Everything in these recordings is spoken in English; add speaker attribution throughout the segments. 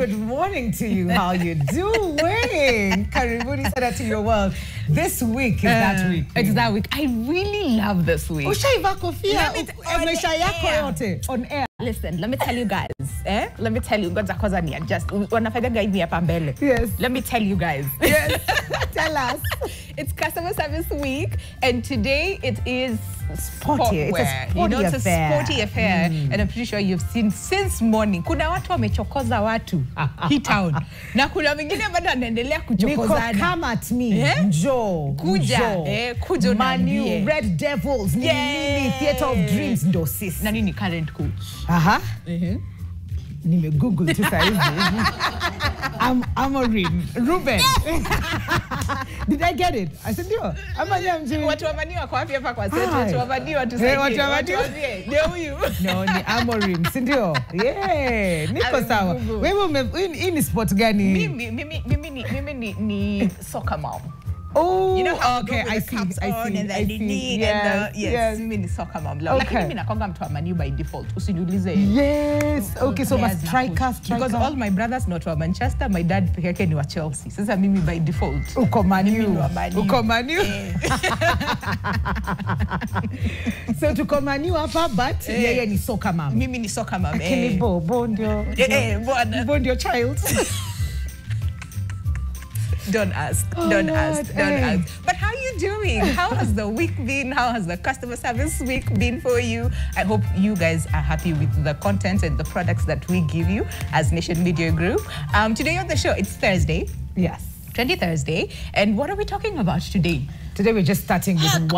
Speaker 1: good morning to you. How you doing? Karibuni sana to your world. This week is that week.
Speaker 2: It's that week. I really love this week.
Speaker 1: Ushaiva kofia on air.
Speaker 2: Listen, let me tell you guys. Let me tell you. Just
Speaker 1: Yes.
Speaker 2: Let me tell you guys.
Speaker 1: Yes. Tell us.
Speaker 2: It's customer service week, and today it is
Speaker 1: sporty. It's a sporty
Speaker 2: it's
Speaker 1: affair.
Speaker 2: a sporty affair, and I'm pretty sure you've seen since morning. Kuna watu wamechokoza watu hii town, na kuna wengine bado wanaendelea kuchokozana.
Speaker 1: Come at me, Joe.
Speaker 2: Kujo
Speaker 1: Manu, Red Devils, Nini, Theater of Dreams, ndo sis.
Speaker 2: Na nini current coach?
Speaker 1: Aha. Nime Google tu saizi. Amorim, Ruben. Did I get it? I said ndio.
Speaker 2: Watu wa Mani wako wapi hapa kwa setu? Watu wa Mani watusaidie.
Speaker 1: Watu wa Mani
Speaker 2: ndio huyu.
Speaker 1: No, ni Amorim, si ndio? Yeah, niko sawa. Wewe hii ni sport gani?
Speaker 2: Mimi ni soccer mom.
Speaker 1: Oh,
Speaker 2: you know how
Speaker 1: okay, I see.
Speaker 2: Yes, mimi ni soccer mom. Lakini mimi nakonga mtu wa Mani by default. Usiniulize.
Speaker 1: Yes. Okay, so my striker.
Speaker 2: Because all my brothers not wa Manchester, my dad peke yake ni wa Chelsea. Sasa mimi by default.
Speaker 1: Uko Manu. So tuko Manu hapa, but yeye ni soccer mom.
Speaker 2: Mimi ni soccer mom.
Speaker 1: Lakini bo ndio. Bo ndio child.
Speaker 2: Don't ask. But how are you doing? How has the week been? How has the customer service week been for you? I hope you guys are happy with the content and the products that we give you as Nation Media Group. Today on the show, it's Thursday.
Speaker 1: Yes.
Speaker 2: 20 Thursday. And what are we talking about today?
Speaker 1: Today we're just starting with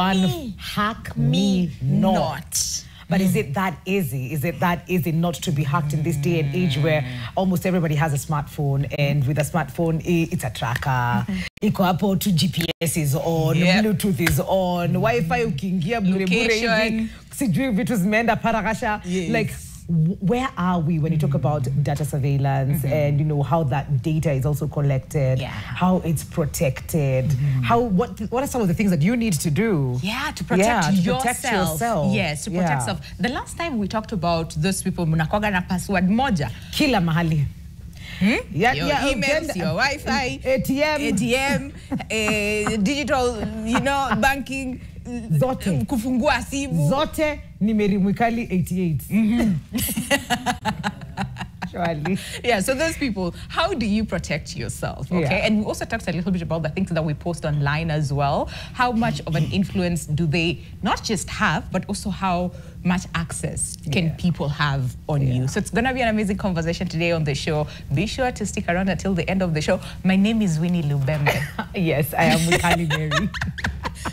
Speaker 1: Hack Me Not. But is it that easy? Is it that easy not to be hacked in this day and age where almost everybody has a smartphone, and with a smartphone, it's a tracker. Iko hapo tu GPS is on, Bluetooth is on, Wi-Fi ukiingia bure hivi, sijui vitu zimeenda parakasha. Like, where are we when you talk about data surveillance and you know how that data is also collected, how it's protected, what are some of the things that you need to do?
Speaker 2: To protect yourself. Yes, to protect yourself. The last time we talked about those people mnakuwaga na password moja
Speaker 1: kila mahali.
Speaker 2: Your emails, your Wi-Fi, ATM, digital, banking,
Speaker 1: zote
Speaker 2: kufungua simu
Speaker 1: zote nimerimwikali 88.
Speaker 2: So those people, how do you protect yourself? Okay, and we also talked a little bit about the things that we post online as well. How much of an influence do they not just have, but also how much access can people have on you? So it's gonna be an amazing conversation today on the show. Be sure to stick around until the end of the show. My name is Winnie Lubembe.
Speaker 1: Yes, I am Wikali Mary.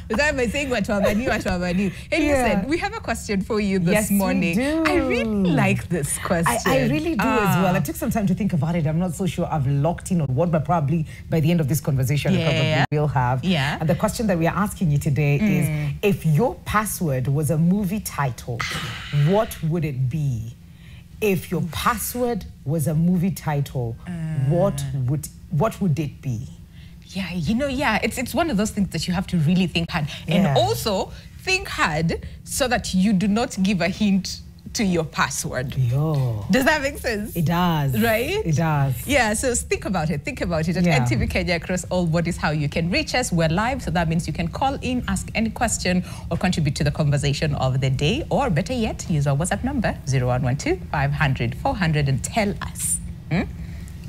Speaker 2: Without by saying what Hey, listen, we have a question for you this morning.
Speaker 1: We do.
Speaker 2: I really like this question.
Speaker 1: I really do as well. I took some time to think about it. I'm not so sure I've locked in on what, but probably by the end of this conversation, I probably will have. And the question that we are asking you today is, if your password was a movie title, what would it be? If your password was a movie title, what would it be? It's one of those things that you have to really think hard. And also think hard so that you do not give a hint to your password. Does that make sense? It does.
Speaker 2: Right?
Speaker 1: It does.
Speaker 2: So think about it. Think about it. At NTV Kenya across all bodies, how you can reach us. We're live, so that means you can call in, ask any question, or contribute to the conversation of the day. Or better yet, use our WhatsApp number, 0112 500 400, and tell us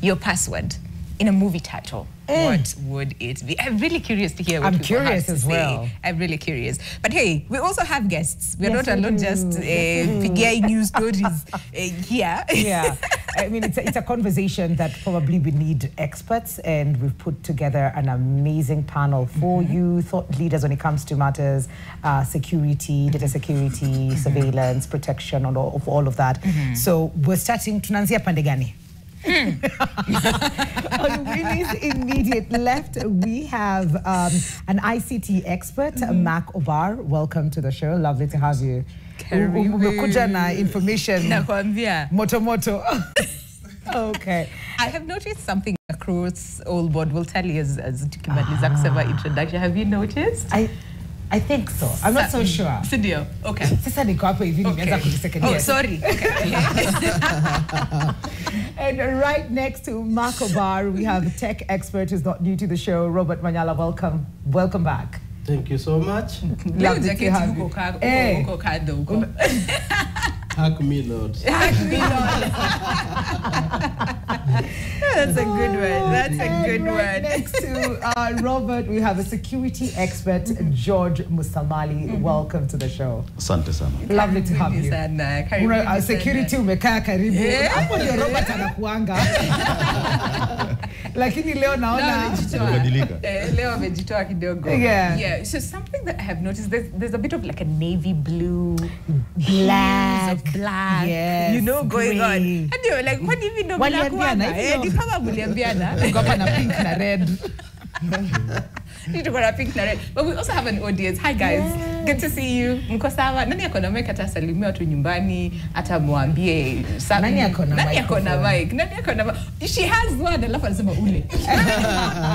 Speaker 2: your password in a movie title. What would it be? I'm really curious to hear what people have to say. I'm really curious. But hey, we also have guests. We're not alone just PGI news stories here.
Speaker 1: I mean, it's a conversation that probably we need experts, and we've put together an amazing panel for you, thought leaders when it comes to matters, security, data security, surveillance, protection, of all of that. So we're starting, tunanzia pande gani? On Winnie's immediate left, we have an ICT expert, Mac Obar. Welcome to the show. Lovely to have you. Umekuja na information. Moto. Okay.
Speaker 2: I have noticed something across all board. We'll tell you as tukimaliza kusema introduction. Have you noticed?
Speaker 1: I think so. I'm not so sure.
Speaker 2: Sindio? Okay.
Speaker 1: Sasa niko hapo hivi nimeanza kujisekendia.
Speaker 2: Oh, sorry. Okay.
Speaker 1: And right next to Marco Bar, we have a tech expert who's not new to the show, Robert Manyala. Welcome. Welcome back.
Speaker 3: Thank you so much.
Speaker 1: Love to have you. Hey.
Speaker 3: Hack me not.
Speaker 2: Hack me not. That's a good one. That's a good one.
Speaker 1: Next to Robert, we have a security expert, George Musamali. Welcome to the show.
Speaker 4: Asante sana.
Speaker 1: Lovely to have you. Security umekaa karibu. Hapo ndio Robert anakuanga. Lakini leo naona
Speaker 2: leo amejitoa kidogo. Yeah. So something that I have noticed, there's a bit of like a navy blue,
Speaker 1: black,
Speaker 2: yes, you know, going
Speaker 1: grey
Speaker 2: on. And you're like, what do you know?
Speaker 1: Waliambiana. Kama na pink na red.
Speaker 2: Need to go to pink na red. But we also have an audience. Hi guys, good to see you. Mko sawa? Nani ako na mic atasalimia watu nyumbani, atamwambie
Speaker 1: nani ako na
Speaker 2: mic? Nani ako na she has one, alafu anasema ule.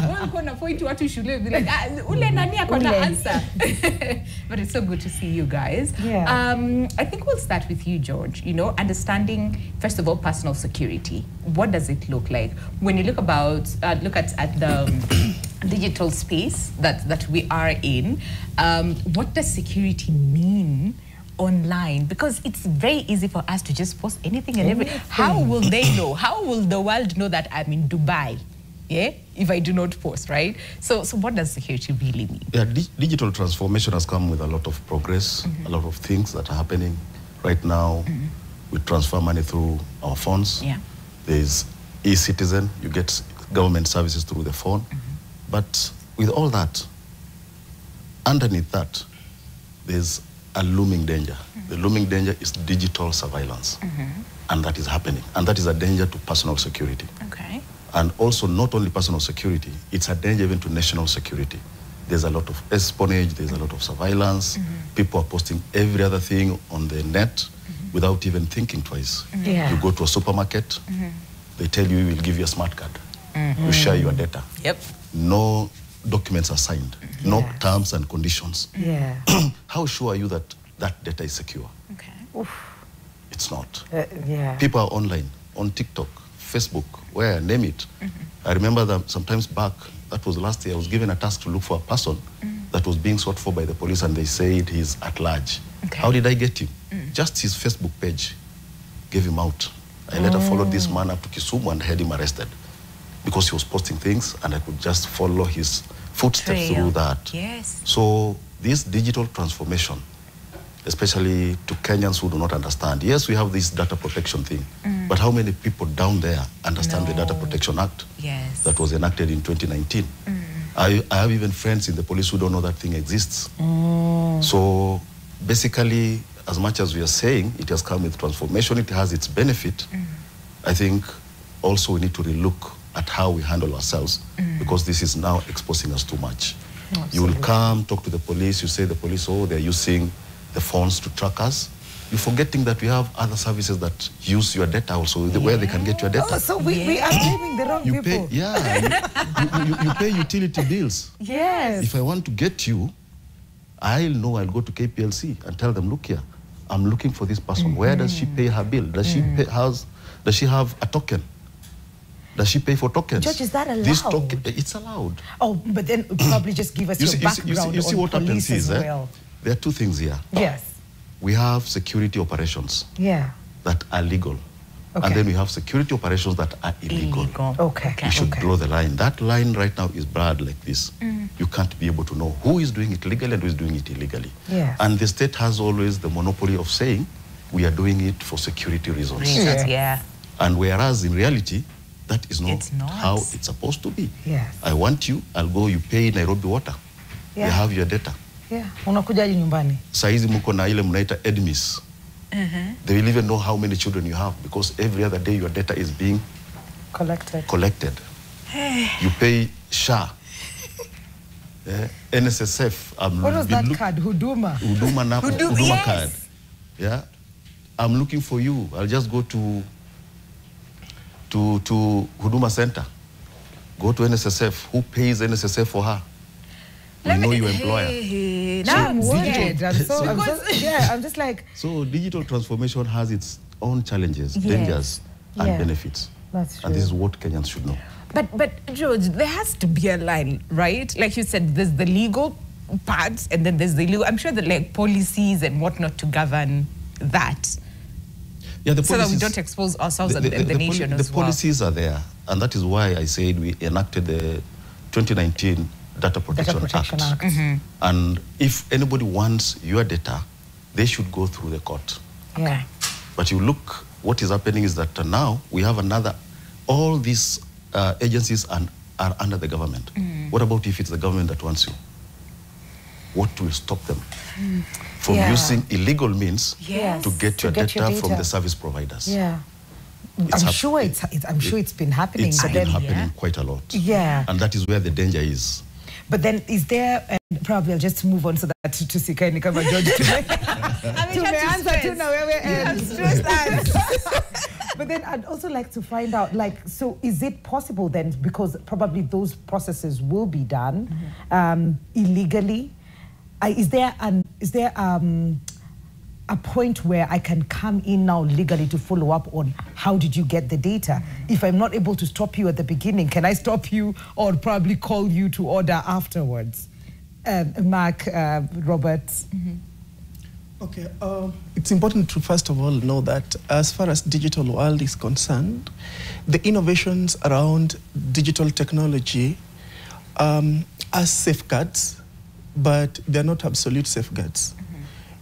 Speaker 2: Wewe uko na point watu shule be like ule nani ako na answer. But it's so good to see you guys.
Speaker 1: Yeah.
Speaker 2: I think we'll start with you, George. You know, understanding first of all personal security. What does it look like when you look at the digital space that we are in? What does security mean online? Because it's very easy for us to just post anything and everything. How will they know? How will the world know that I'm in Dubai? Yeah, if I do not post, right? So what does security really mean?
Speaker 4: Yeah, digital transformation has come with a lot of progress, a lot of things that are happening right now. We transfer money through our phones.
Speaker 2: Yeah.
Speaker 4: There's e-citizen, you get government services through the phone. But with all that, underneath that, there's a looming danger. The looming danger is digital surveillance. And that is happening. And that is a danger to personal security.
Speaker 2: Okay.
Speaker 4: And also not only personal security, it's a danger even to national security. There's a lot of espionage, there's a lot of surveillance. People are posting every other thing on the net without even thinking twice.
Speaker 1: Yeah.
Speaker 4: You go to a supermarket, they tell you we will give you a smart card. You share your data.
Speaker 2: Yep.
Speaker 4: No documents are signed, no terms and conditions.
Speaker 1: Yeah.
Speaker 4: How sure are you that that data is secure?
Speaker 2: Okay.
Speaker 4: It's not.
Speaker 1: Yeah.
Speaker 4: People are online, on TikTok, Facebook, where, name it. I remember that sometimes back, that was last year, I was given a task to look for a person that was being sought for by the police, and they said he's at large.
Speaker 2: Okay.
Speaker 4: How did I get him? Just his Facebook page gave him out. I later followed this man up to Kisumu and had him arrested because he was posting things, and I could just follow his footsteps through that.
Speaker 2: Yes.
Speaker 4: So this digital transformation, especially to Kenyans who do not understand. Yes, we have this data protection thing, but how many people down there understand the Data Protection Act
Speaker 2: Yes.
Speaker 4: that was enacted in 2019? I have even friends in the police who don't know that thing exists. So basically, as much as we are saying it has come with transformation, it has its benefit, I think also we need to relook at how we handle ourselves, because this is now exposing us too much.
Speaker 1: Absolutely.
Speaker 4: You will come, talk to the police, you say the police, oh, they're using the phones to track us. You're forgetting that we have other services that use your data also, where they can get your data.
Speaker 1: Oh, so we are blaming the wrong
Speaker 4: You
Speaker 1: people.
Speaker 4: pay, you pay utility bills.
Speaker 1: Yes.
Speaker 4: If I want to get you, I'll go to KPLC and tell them, look here, I'm looking for this person. Where does she pay her bill? Does she have a token? Does she pay for tokens?
Speaker 1: Judge, is that allowed?
Speaker 4: This token, it's allowed.
Speaker 1: Oh, but then probably just give us your background
Speaker 4: you see
Speaker 1: on
Speaker 4: what happens
Speaker 1: police as
Speaker 4: is,
Speaker 1: well.
Speaker 4: There are two things here.
Speaker 1: Yes.
Speaker 4: We have security operations
Speaker 1: Yeah.
Speaker 4: that are legal.
Speaker 1: Okay.
Speaker 4: And then we have security operations that are illegal.
Speaker 1: Okay.
Speaker 4: We should draw the line. That line right now is blurred like this. You can't be able to know who is doing it legally and who is doing it illegally.
Speaker 1: Yes.
Speaker 4: And the state has always the monopoly of saying we are doing it for security reasons.
Speaker 2: Yeah.
Speaker 4: And whereas in reality, that is
Speaker 2: It's not.
Speaker 4: how it's supposed to be.
Speaker 1: Yes.
Speaker 4: I want you, I'll go, you pay Nairobi Water.
Speaker 1: Yeah.
Speaker 4: They have your data.
Speaker 1: Yeah. Unakujaje nyumbani?
Speaker 4: Saizi muko na ile mnaita EDMIS. They will even know how many children you have, because every other day your data is being collected. You pay SHA. NSSF.
Speaker 1: What was that card? Huduma?
Speaker 4: Huduma card. Yeah. I'm looking for you. I'll just go to Huduma Center. Go to NSSF. Who pays NSSF for her? We know your employer.
Speaker 1: Now I'm worried. I'm just like...
Speaker 4: So digital transformation has its own challenges, dangers. and benefits.
Speaker 1: That's true.
Speaker 4: And this is what Kenyans should know.
Speaker 2: But George, there has to be a line, right? Like you said, there's the legal part, and then there's the legal. I'm sure that like policies and whatnot to govern that.
Speaker 4: Yeah, the
Speaker 2: so that we don't expose ourselves and the nation as well.
Speaker 4: The policies are there, and that is why I said we enacted the 2019 Data Protection Act. And if anybody wants your data, they should go through the court.
Speaker 2: Okay.
Speaker 4: But you look, what is happening is that now we have all these agencies are under the government. What about if it's the government that wants you? What will stop them from using illegal means to get your data from the service providers?
Speaker 1: Yeah. I'm sure it's been happening.
Speaker 4: It's been happening quite a lot.
Speaker 1: Yeah.
Speaker 4: And that is where the danger is.
Speaker 1: But then is there, and probably I'll just move on so that to Sikaini kama George But then I'd also like to find out, like, so is it possible then, because probably those processes will be done illegally, is there a point where I can come in now legally to follow up on how did you get the data? If I'm not able to stop you at the beginning, can I stop you or probably call you to order afterwards? Mark, Robert.
Speaker 5: Okay, it's important to first of all know that as far as digital world is concerned, the innovations around digital technology are safeguards, but they're not absolute safeguards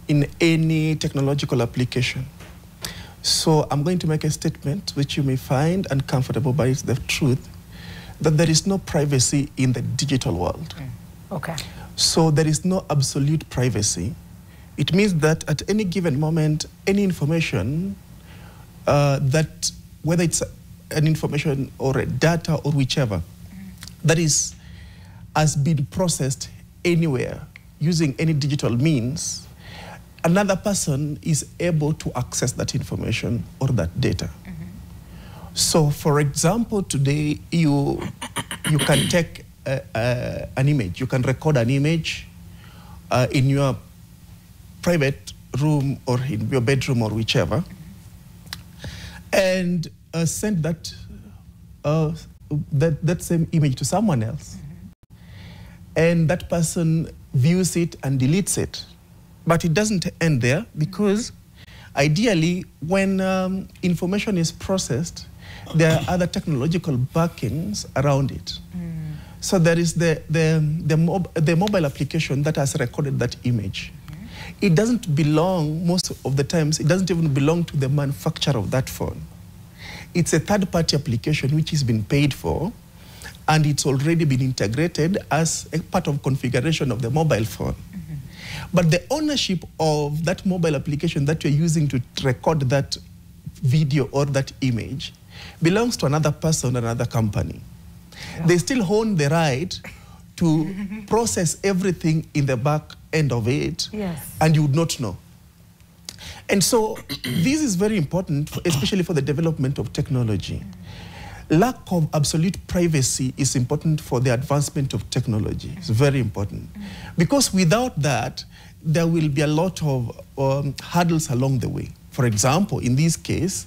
Speaker 5: in any technological application. So I'm going to make a statement which you may find uncomfortable, but it's the truth, that there is no privacy in the digital world.
Speaker 1: Okay.
Speaker 5: So there is no absolute privacy. It means that at any given moment, any information that, whether it's an information or a data or whichever, that has been processed anywhere using any digital means, another person is able to access that information or that data. So, for example, today you can take an image, you can record an image in your private room or in your bedroom or whichever, and send that same image to someone else. And that person views it and deletes it. But it doesn't end there, because ideally when information is processed, there are other technological backings around it. So there is the mobile application that has recorded that image. It doesn't belong, most of the times, it doesn't even belong to the manufacturer of that phone. It's a third-party application which has been paid for, and it's already been integrated as a part of configuration of the mobile phone. But the ownership of that mobile application that you're using to record that video or that image belongs to another person, another company. They still own the right to process everything in the back end of it, and you would not know. And so this is very important, especially for the development of technology. Lack of absolute privacy is important for the advancement of technology. It's very important. Because without that, there will be a lot of hurdles along the way. For example, in this case,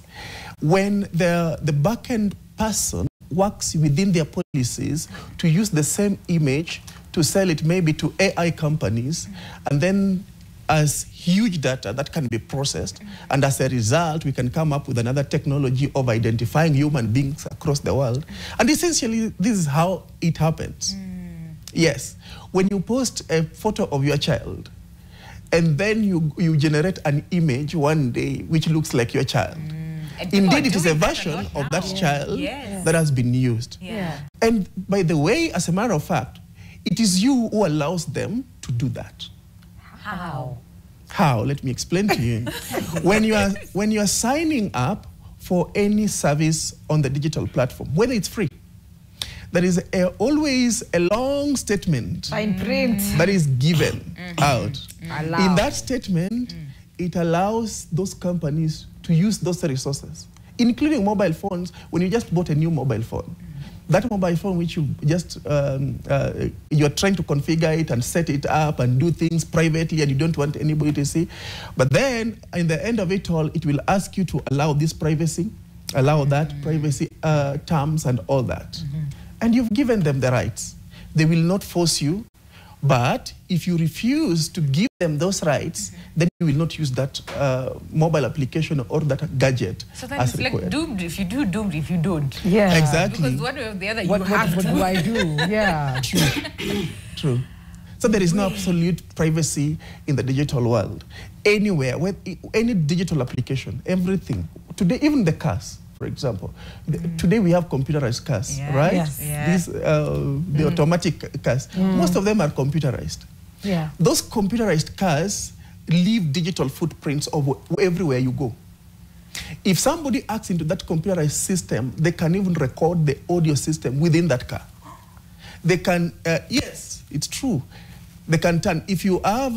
Speaker 5: when the back-end person works within their policies to use the same image to sell it maybe to AI companies, and then as huge data that can be processed, and as a result, we can come up with another technology of identifying human beings across the world. And essentially, this is how it happens. Yes, when you post a photo of your child, and then you generate an image one day which looks like your child. Indeed, it is a version of that child that has been used. And by the way, as a matter of fact, it is you who allows them to do that.
Speaker 2: How?
Speaker 5: How? Let me explain to you. When you are signing up for any service on the digital platform, whether it's free, there is always a long statement
Speaker 1: fine print
Speaker 5: that is given out. In that statement, it allows those companies to use those resources, including mobile phones. When you just bought a new mobile phone, that mobile phone which you just, you're trying to configure it and set it up and do things privately and you don't want anybody to see. But then, in the end of it all, it will ask you to allow this privacy. allow that, privacy terms and all that. And you've given them the rights. They will not force you, but if you refuse to give them those rights, then you will not use that mobile application or that gadget.
Speaker 2: So then
Speaker 5: as
Speaker 2: it's
Speaker 5: required.
Speaker 2: like doomed if you do, doomed if you don't.
Speaker 1: Yeah.
Speaker 5: Exactly.
Speaker 2: Because one way or the other,
Speaker 1: What
Speaker 2: you have to.
Speaker 1: do I do? Yeah.
Speaker 5: True. So there is no absolute privacy in the digital world. Anywhere, with any digital application, everything. Today, even the cars, for example. Today we have computerized cars,
Speaker 2: Yeah.
Speaker 5: right?
Speaker 1: Yes.
Speaker 2: Yeah.
Speaker 5: These, the automatic cars. Most of them are computerized.
Speaker 1: Yeah.
Speaker 5: Those computerized cars leave digital footprints of everywhere you go. If somebody acts into that computerized system, they can even record the audio system within that car. They can, yes, it's true. They can turn, if you have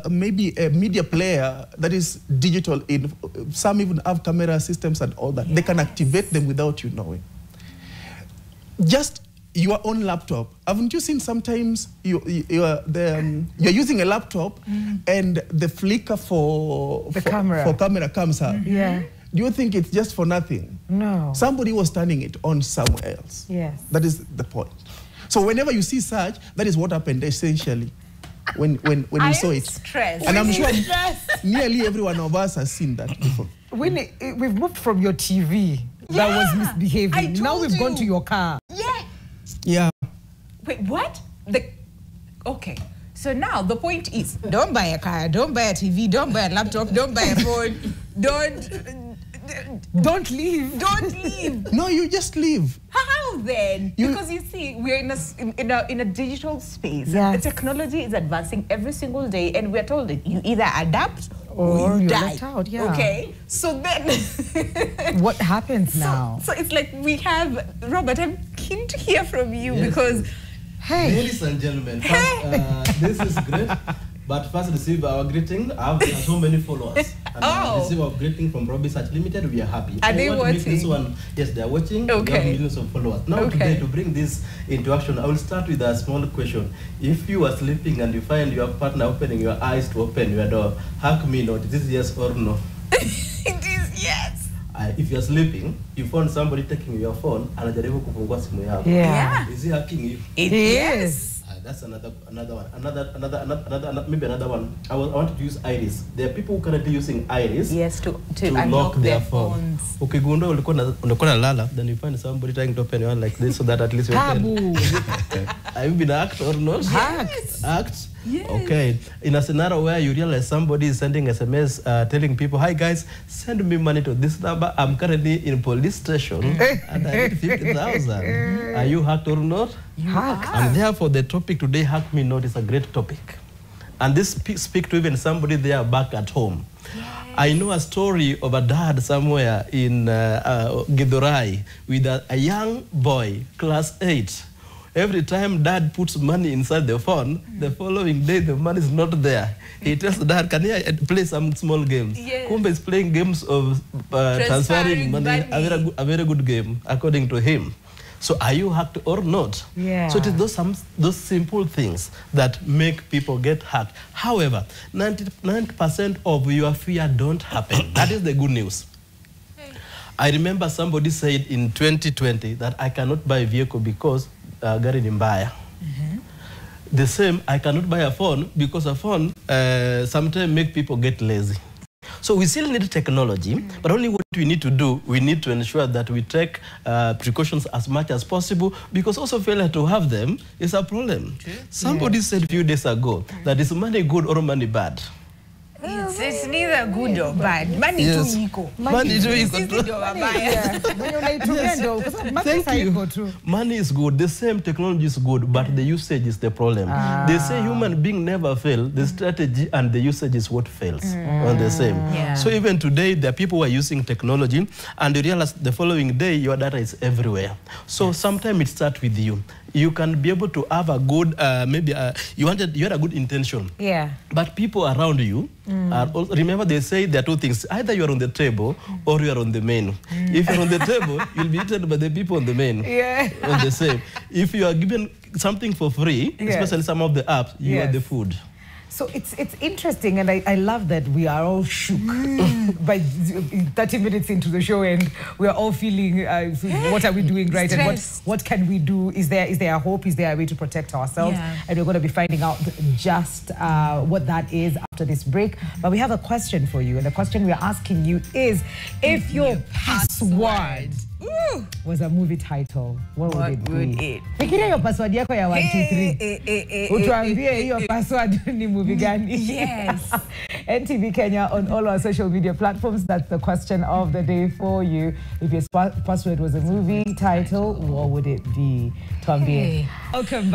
Speaker 5: maybe a media player that is digital, some even have camera systems and all that, they can activate them without you knowing. Just your own laptop. Haven't you seen sometimes you're using a laptop and the flicker for camera comes up?
Speaker 1: Yeah.
Speaker 5: Do you think it's just for nothing?
Speaker 1: No.
Speaker 5: Somebody was turning it on somewhere else.
Speaker 1: Yes.
Speaker 5: That is the point. So whenever you see such, that is what happened essentially when you saw it.
Speaker 2: Stressed.
Speaker 5: And I'm sure nearly every one of us has seen that before.
Speaker 1: We've moved from your TV that was misbehaving.
Speaker 2: I
Speaker 1: Now
Speaker 2: told
Speaker 1: we've gone
Speaker 2: you.
Speaker 1: to your car.
Speaker 2: Yeah.
Speaker 5: Yeah.
Speaker 2: Wait, what? Okay. So now the point is, don't buy a car, don't buy a TV, don't buy a laptop, don't buy a phone,
Speaker 1: Don't leave.
Speaker 2: don't leave.
Speaker 5: No, you just leave.
Speaker 2: How then? Because you see, we're in a digital space.
Speaker 1: Yes.
Speaker 2: The technology is advancing every single day, and we're told that you either adapt or you
Speaker 1: you're
Speaker 2: die.
Speaker 1: let out, yeah.
Speaker 2: Okay. So then,
Speaker 1: What happens now?
Speaker 2: so it's like we have Robert. I'm keen to hear from you
Speaker 3: Yes.
Speaker 2: because
Speaker 1: Hey.
Speaker 3: Ladies and gentlemen, first, this is great. But first, receive our greeting. I have so many followers. And receive our greeting from Robbie Search Limited. We are happy.
Speaker 2: Are
Speaker 3: I
Speaker 2: they
Speaker 3: want to make this
Speaker 2: watching?
Speaker 3: one. Yes, they are watching.
Speaker 2: Okay.
Speaker 3: We have millions of followers. Now,
Speaker 2: Okay.
Speaker 3: today, to bring this into action, I will start with a small question. If you are sleeping and you find your partner opening your eyes to open your door, hug me not. Is this yes or no?
Speaker 2: it is yes.
Speaker 3: If you are sleeping, you found somebody taking your phone, anajaribu kufungua simu yako.
Speaker 1: Yeah.
Speaker 3: Is he hacking you?
Speaker 1: Yes.
Speaker 3: That's another one. Maybe another one. I want to use Iris. There are people who currently using Iris.
Speaker 2: Yes, to
Speaker 3: unlock their phone.
Speaker 2: phones.
Speaker 3: Okay, Gunda ulikuwa lala, then you find somebody trying to open your one like this so that at least you can.
Speaker 1: Tabu.
Speaker 3: Have you been hacked or not?
Speaker 1: Hacked.
Speaker 3: Hacked?
Speaker 2: Yes.
Speaker 3: Okay. In a scenario where you realize somebody is sending SMS telling people, hi guys, send me money to this number. I'm currently in police station and I need 50,000. Are you hacked or not?
Speaker 1: Hacked.
Speaker 3: And therefore, the topic today, Hack Me Not, is a great topic. And this speak to even somebody there back at home. Yes. I know a story of a dad somewhere in Githurai with a young boy, class 8. Every time dad puts money inside the phone, the following day the money is not there. He tells the dad, can I play some small games?
Speaker 2: Yes.
Speaker 3: Kumbe is playing games of transferring money. A very good game, according to him. So are you hacked or not?
Speaker 1: Yeah.
Speaker 3: So it is those simple things that make people get hacked. However, 90% of your fear don't happen. That is the good news. I remember somebody said in 2020 that I cannot buy a vehicle because gari ni mbaya. The same, I cannot buy a phone because a phone sometimes make people get lazy. So we still need technology, but only what we need to do, we need to ensure that we take precautions as much as possible, because also failure to have them is a problem. Somebody said a few days ago that is money good or money bad?
Speaker 2: It's neither good or bad. Money
Speaker 3: Yes.
Speaker 2: too equal.
Speaker 3: Money too
Speaker 2: Sisi
Speaker 3: equal.
Speaker 2: ndio wabaya.
Speaker 3: Thank you. Money is good. The same technology is good, but the usage is the problem. They say human being never fail. The strategy and the usage is what fails on the same.
Speaker 2: Yeah.
Speaker 3: So even today, there are people who are using technology, and you realize the following day, your data is everywhere. So sometimes it starts with you. You can be able to have a good, you had a good intention.
Speaker 1: Yeah.
Speaker 3: But people around you, are also, remember they say there are two things. Either you are on the table or you are on the menu. If you're on the table, you'll be eaten by the people on the menu.
Speaker 1: Yeah.
Speaker 3: On the same. If you are given something for free,
Speaker 1: Yes.
Speaker 3: especially some of the apps, you are
Speaker 1: Yes.
Speaker 3: the food.
Speaker 1: So it's interesting, and I love that we are all shook by 30 minutes into the show, and we are all feeling, what are we doing right,
Speaker 2: Stressed.
Speaker 1: and what can we do? Is there a hope? Is there a way to protect ourselves?
Speaker 2: Yeah.
Speaker 1: And we're going to be finding out just what that is after this break. But we have a question for you, and the question we're asking you is, if your password was a movie title, what would it be? Fikiria hiyo password yako ya 123. Utuambie hiyo password ni movie gani?
Speaker 2: Yes.
Speaker 1: NTV Kenya on all our social media platforms. That's the question of the day for you. If your password was a movie title, what would it be? Tuambie. Welcome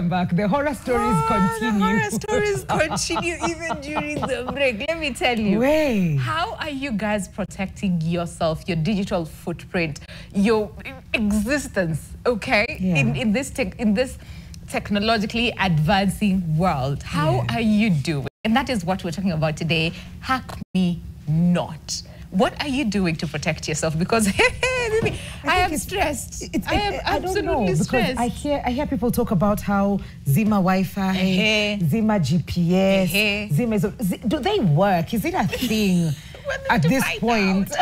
Speaker 1: back. The horror stories continue.
Speaker 2: The horror stories continue even during the break. Let me tell you.
Speaker 1: Wait.
Speaker 2: How are you guys protecting yourself, your digital footprint, your existence, okay?
Speaker 1: Yeah.
Speaker 2: In this technologically advancing world. How are you doing? And that is what we're talking about today. Hack me not. What are you doing to protect yourself? Because I am stressed. I am absolutely stressed.
Speaker 1: I hear people talk about how Zima Wi-Fi, Zima GPS, Zima. Do they work? Is it a thing? At this point,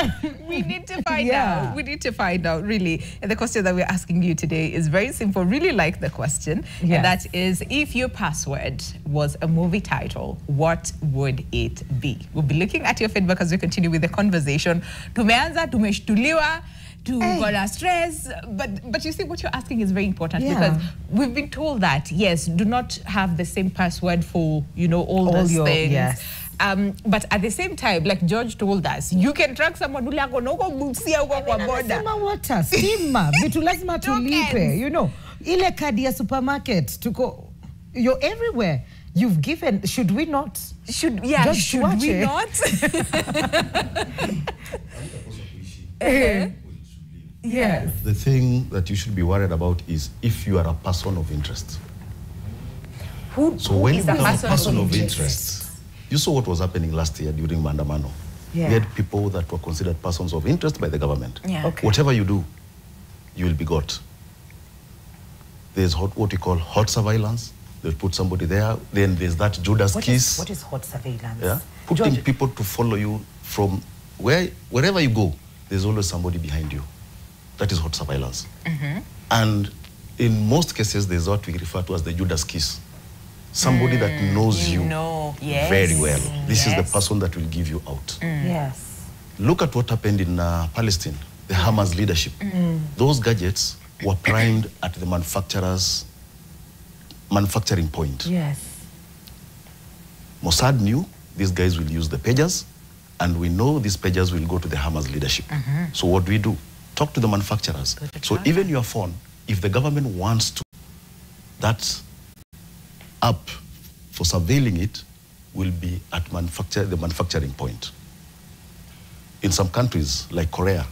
Speaker 2: we need to find out. We need to find out, really. And the question that we're asking you today is very simple. Really like the question.
Speaker 1: Yes.
Speaker 2: And that is, if your password was a movie title, what would it be? We'll be looking at your feedback as we continue with the conversation. Tumeanza, tumeshtuliwa, gonna stress, but you see, what you're asking is very important, because we've been told that, yes, do not have the same password for, all those things.
Speaker 1: Yes.
Speaker 2: But at the same time, like George told us, you can track someone ule ako noko busia uko kwa boda.
Speaker 1: Sima water, stima, vitu lazima tulipe, ile kadi ya supermarket, you're everywhere. You've given, should we not?
Speaker 2: Should we not? Yes.
Speaker 4: The thing that you should be worried about is if you are a person of interest. When you become a person of interest, you saw what was happening last year during Maandamano.
Speaker 1: Yeah.
Speaker 4: We had people that were considered persons of interest by the government.
Speaker 2: Yeah.
Speaker 1: Okay.
Speaker 4: Whatever you do, you will be got. There's what we call hot surveillance. They'll put somebody there. Then there's that Judas kiss.
Speaker 1: What is hot surveillance?
Speaker 4: Yeah? Putting people to follow you from wherever you go, there's always somebody behind you. That is hot surveillance. And in most cases, there's what we refer to as the Judas kiss. Somebody that knows you very well. This is the person that will give you out.
Speaker 1: Yes.
Speaker 4: Look at what happened in Palestine, the Hamas leadership. Those gadgets were primed at the manufacturing point.
Speaker 1: Yes.
Speaker 4: Mossad knew these guys will use the pagers, and we know these pagers will go to the Hamas leadership. So what do we do? Talk to the manufacturers. So even your phone, if the government wants to, that app for surveilling it will be at the manufacturing point. In some countries, like Korea,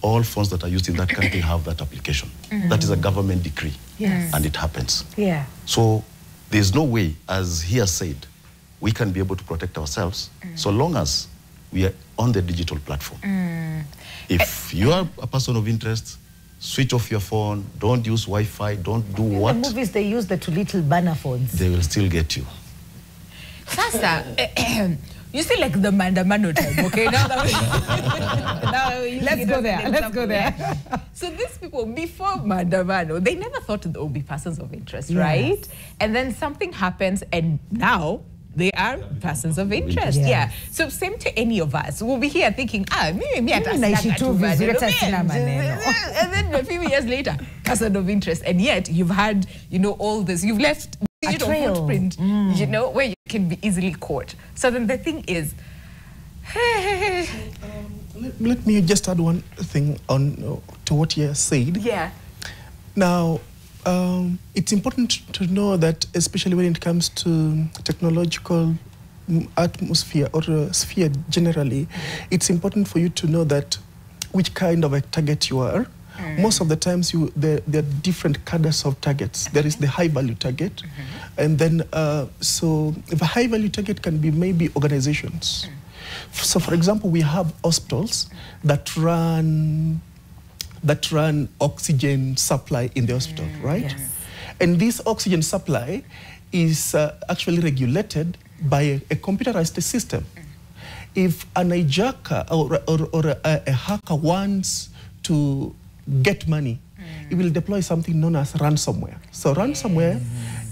Speaker 4: all phones that are used in that country have that application. That is a government decree, and it happens.
Speaker 1: Yeah.
Speaker 4: So there's no way, as he has said, we can be able to protect ourselves so long as we are on the digital platform. If you are a person of interest, switch off your phone, don't use Wi-Fi, don't do what?
Speaker 1: In the movies, they use the two little banner phones.
Speaker 4: They will still get you.
Speaker 2: Sasa, you see, like the Maandamano time, okay?
Speaker 1: Let's go there.
Speaker 2: So these people, before Maandamano, they never thought they would be persons of interest, right? And then something happens, and now they are persons of interest.
Speaker 1: Yes.
Speaker 2: Yeah. So same to any of us. We'll be here thinking, maybe
Speaker 1: naishi tu vizuri, hata sina maneno.
Speaker 2: And then a few years later, person of interest. And yet you've had, all this. You've left digital footprint, where you can be easily caught. So then the thing is,
Speaker 5: let me just add one thing on to what you said.
Speaker 2: Yeah.
Speaker 5: Now, it's important to know that, especially when it comes to technological atmosphere or sphere generally, it's important for you to know that which kind of a target you are. Most of the times, there are different cadres of targets. There is the high-value target, and then so the high-value target can be maybe organizations. So, for example, we have hospitals that run oxygen supply in the hospital, right? Yes. And this oxygen supply is actually regulated by a computerized system. If an hijacker or a hacker wants to get money, it will deploy something known as ransomware. So ransomware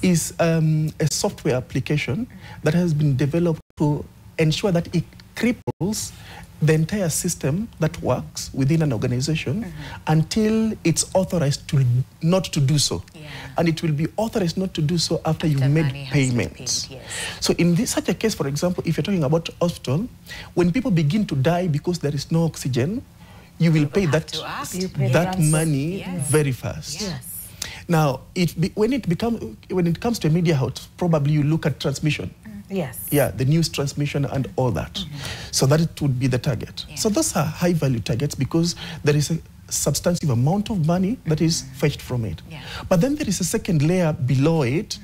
Speaker 5: is a software application that has been developed to ensure that it cripples the entire system that works within an organization until it's authorized not to do so. And it will be authorized not to do so after you've made payments. So in such a case, for example, if you're talking about hospital, when people begin to die because there is no oxygen, you will pay that money very fast. Now, when it comes to a media house, probably you look at transmission. Yeah, the news transmission and all that. So that it would be the target. So those are high value targets because there is a substantive amount of money that is fetched from it. But then there is a second layer below it,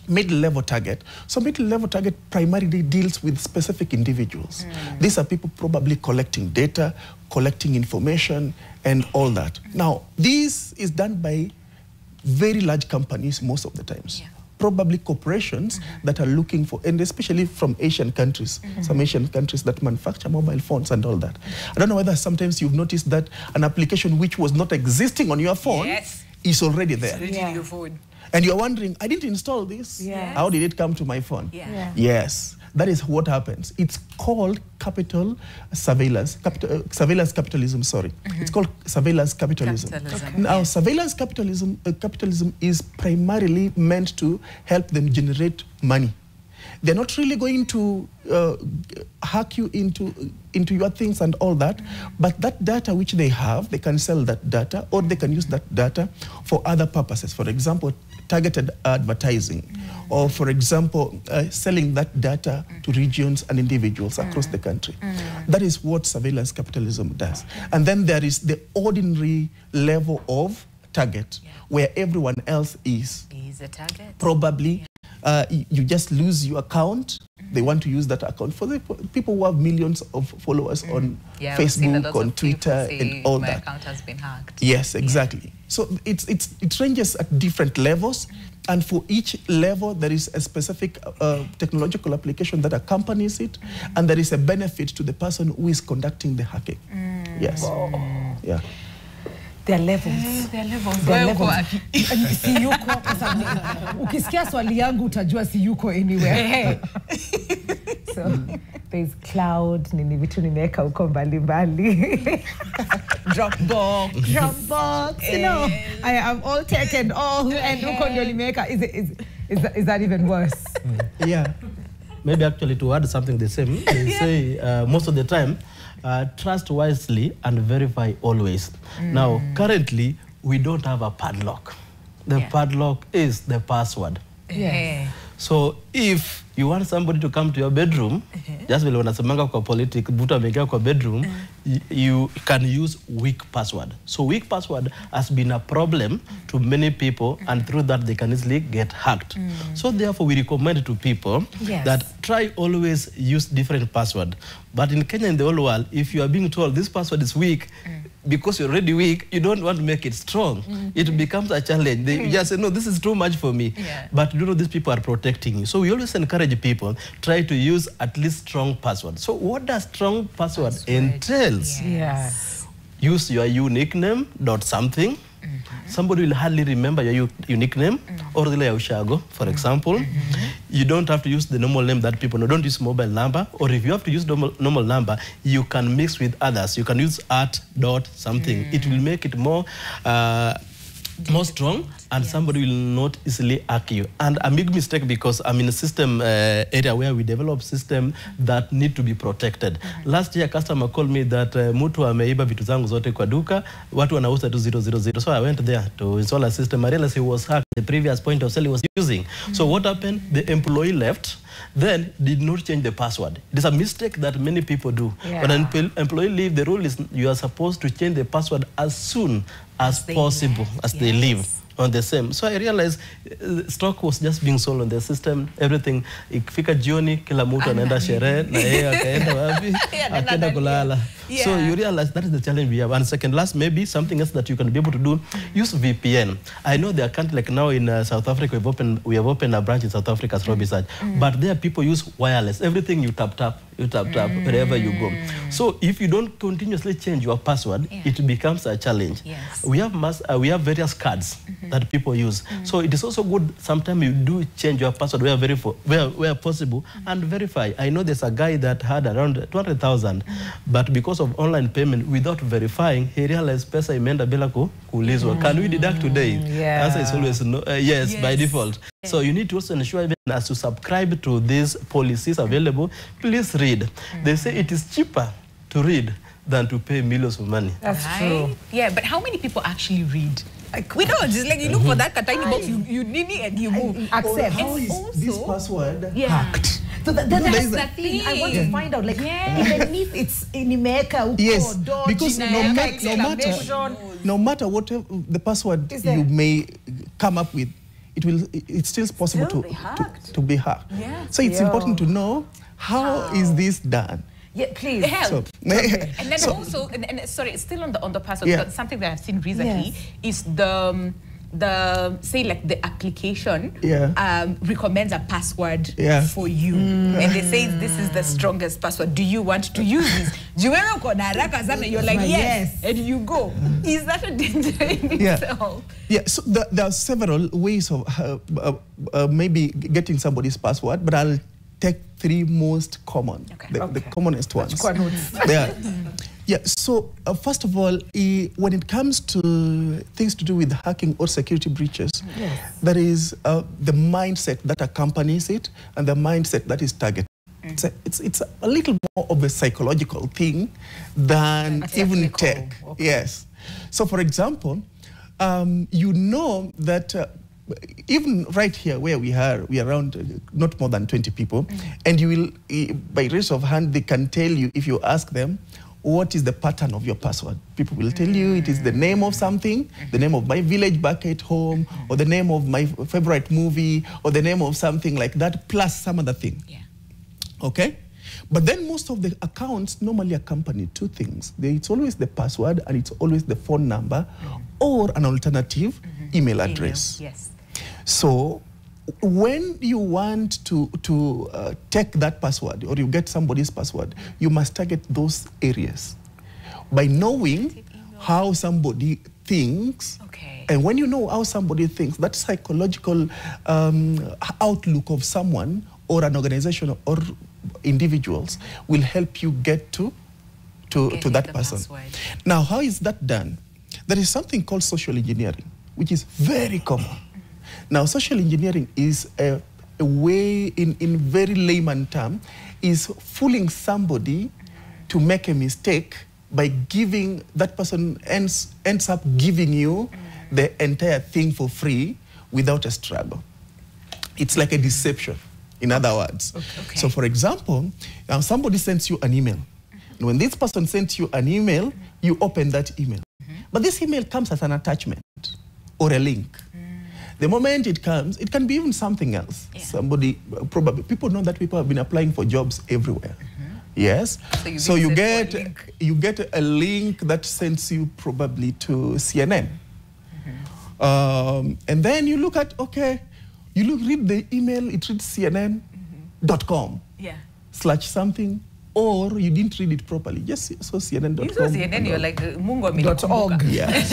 Speaker 5: mid-level target. So mid-level target primarily deals with specific individuals. These are people probably collecting data, collecting information, and all that. Now, this is done by very large companies most of the times. Probably corporations that are looking for, and especially from Asian countries, some Asian countries that manufacture mobile phones and all that. I don't know whether sometimes you've noticed that an application which was not existing on your phone is already there.
Speaker 2: Your phone.
Speaker 5: And you're wondering, I didn't install this. How did it come to my phone? Yes, that is what happens. It's called surveillance capitalism, sorry. It's called surveillance capitalism. Now, surveillance capitalism is primarily meant to help them generate money. They're not really going to hack you into your things and all that, but that data which they have, they can sell that data, or they can use that data for other purposes. For example, targeted advertising, or for example, selling that data to regions and individuals across the country. That is what surveillance capitalism does. And then there is the ordinary level of target, where everyone else is
Speaker 2: a target.
Speaker 5: Probably you just lose your account. They want to use that account for the people who have millions of followers on Facebook, on Twitter, and all that.
Speaker 2: My account has been hacked.
Speaker 5: Yes, exactly. So it ranges at different levels, and for each level there is a specific technological application that accompanies it, and there is a benefit to the person who is conducting the hacking. Yes. Yeah.
Speaker 1: There are levels.
Speaker 2: There are levels.
Speaker 1: There are levels. Siyuko kwa sababu ukisikia swali yangu utajua siyuko anywhere. So there's cloud, nini vitu nimeweka huko mbalimbali. Dropbox, you know. I am all tech and all, and huko ndio nimeweka. Is that even worse?
Speaker 3: Yeah. Maybe actually to add something the same, they say most of the time, trust wisely and verify always. Now, currently, we don't have a padlock. The padlock is the password. So if you want somebody to come to your bedroom, just vile wanasemanga kwa politics, mtu ameingia kwa bedroom, you can use weak password. So weak password has been a problem to many people, and through that they can easily get hacked. So therefore we recommend to people that try always use different password. But in Kenya, in the whole world, if you are being told this password is weak, because you're already weak, you don't want to make it strong. It becomes a challenge. They just say, no, this is too much for me. But you know, these people are protecting you. So we always encourage people, try to use at least strong password. So what does strong password entails? Use your unique name, dot something. Somebody will hardly remember your unique name, or the ushago, for example. You don't have to use the normal name that people know. Don't use mobile number, or if you have to use normal number, you can mix with others. You can use @something. It will make it more strong, and somebody will not easily hack you. And a big mistake, because I'm in a system area where we develop system that need to be protected. Last year, a customer called me that mtu ameiba vitu zangu zote kwa duka, watu wanauza tu 000. So I went there to install a system. I realized he was hacked. The previous point of sale he was using. So what happened? The employee left, then did not change the password. It is a mistake that many people do. When an employee leave, the rule is you are supposed to change the password as soon as possible as they leave on the same. So I realized stock was just being sold on the system, everything. Ikifika jioni, kila mtu anaenda sherehe, na yeye akaenda wapi? Akaenda kulala.
Speaker 2: Yeah.
Speaker 3: So you realize that is the challenge we have. And second last, maybe something else that you can be able to do, use VPN. I know there are countries like now in South Africa, we have opened a branch in South Africa as Robbie said, but there people use wireless. Everything you tap wherever you go. So if you don't continuously change your password, it becomes a challenge.
Speaker 2: Yes.
Speaker 3: We have various cards that people use. So it is also good sometimes you do change your password where possible and verify. I know there's a guy that had around 200,000, but because of online payment, without verifying, he realized pesa imeenda bila kuulizwa. Can we deduct today?
Speaker 1: Yeah.
Speaker 3: Answer is always no, yes, by default. So you need to also ensure even as you subscribe to these policies available, please read. They say it is cheaper to read than to pay millions of money.
Speaker 1: That's true.
Speaker 2: Yeah, but how many people actually read? We don't. It's like you look for that tiny box, you need it and you move.
Speaker 1: Accept.
Speaker 5: How is this password hacked?
Speaker 1: So that's
Speaker 2: That's
Speaker 1: the thing. I want to find out, like, even if it's in America,
Speaker 5: Yes, because no matter what the password you may come up with, it's still possible to be hacked.
Speaker 2: Yeah.
Speaker 5: So it's important to know how is this done.
Speaker 1: Yeah, please.
Speaker 2: Help.
Speaker 5: So,
Speaker 2: And then also, sorry, still on the password, because something that I've seen recently is the say like the application recommends a password for you, and they say this is the strongest password. Do you want to use this? You're like yes, and you go. Is that a danger in itself?
Speaker 5: Yeah, so there are several ways of maybe getting somebody's password, but I'll take three most common, the commonest ones. Yeah, so first of all, when it comes to things to do with hacking or security breaches, there is the mindset that accompanies it and the mindset that is targeted. It's a little more of a psychological thing than even tech.
Speaker 1: Okay.
Speaker 5: Yes. So for example, you know that even right here where we are around not more than 20 people, and you will, by raise of hand, they can tell you if you ask them, what is the pattern of your password? People will tell you it is the name of something, the name of my village back at home, or the name of my favorite movie, or the name of something like that, plus some other thing.
Speaker 2: Yeah.
Speaker 5: Okay? But then most of the accounts normally accompany two things. It's always the password and it's always the phone number or an alternative email address.
Speaker 2: Yes.
Speaker 5: So when you want to take that password or you get somebody's password, you must target those areas by knowing how somebody thinks.
Speaker 2: Okay.
Speaker 5: And when you know how somebody thinks, that psychological outlook of someone or an organization or individuals will help you get to that person.
Speaker 2: Password.
Speaker 5: Now, how is that done? There is something called social engineering, which is very common. Now, social engineering is a way, in very layman term, is fooling somebody to make a mistake by giving, that person ends up giving you the entire thing for free without a struggle. It's like a deception, in other words.
Speaker 2: Okay.
Speaker 5: So for example, somebody sends you an email. And when this person sends you an email, you open that email. But this email comes as an attachment or a link. The moment it comes, it can be even something else.
Speaker 2: Yeah.
Speaker 5: Somebody, probably, people know that people have been applying for jobs everywhere. Yes.
Speaker 2: So you
Speaker 5: get a link that sends you probably to CNN. And then you look at, read the email, it reads CNN.com / something, or you didn't read it properly. Just so CNN.com.
Speaker 2: You saw CNN, you're like, Mungo.org.
Speaker 5: Yes.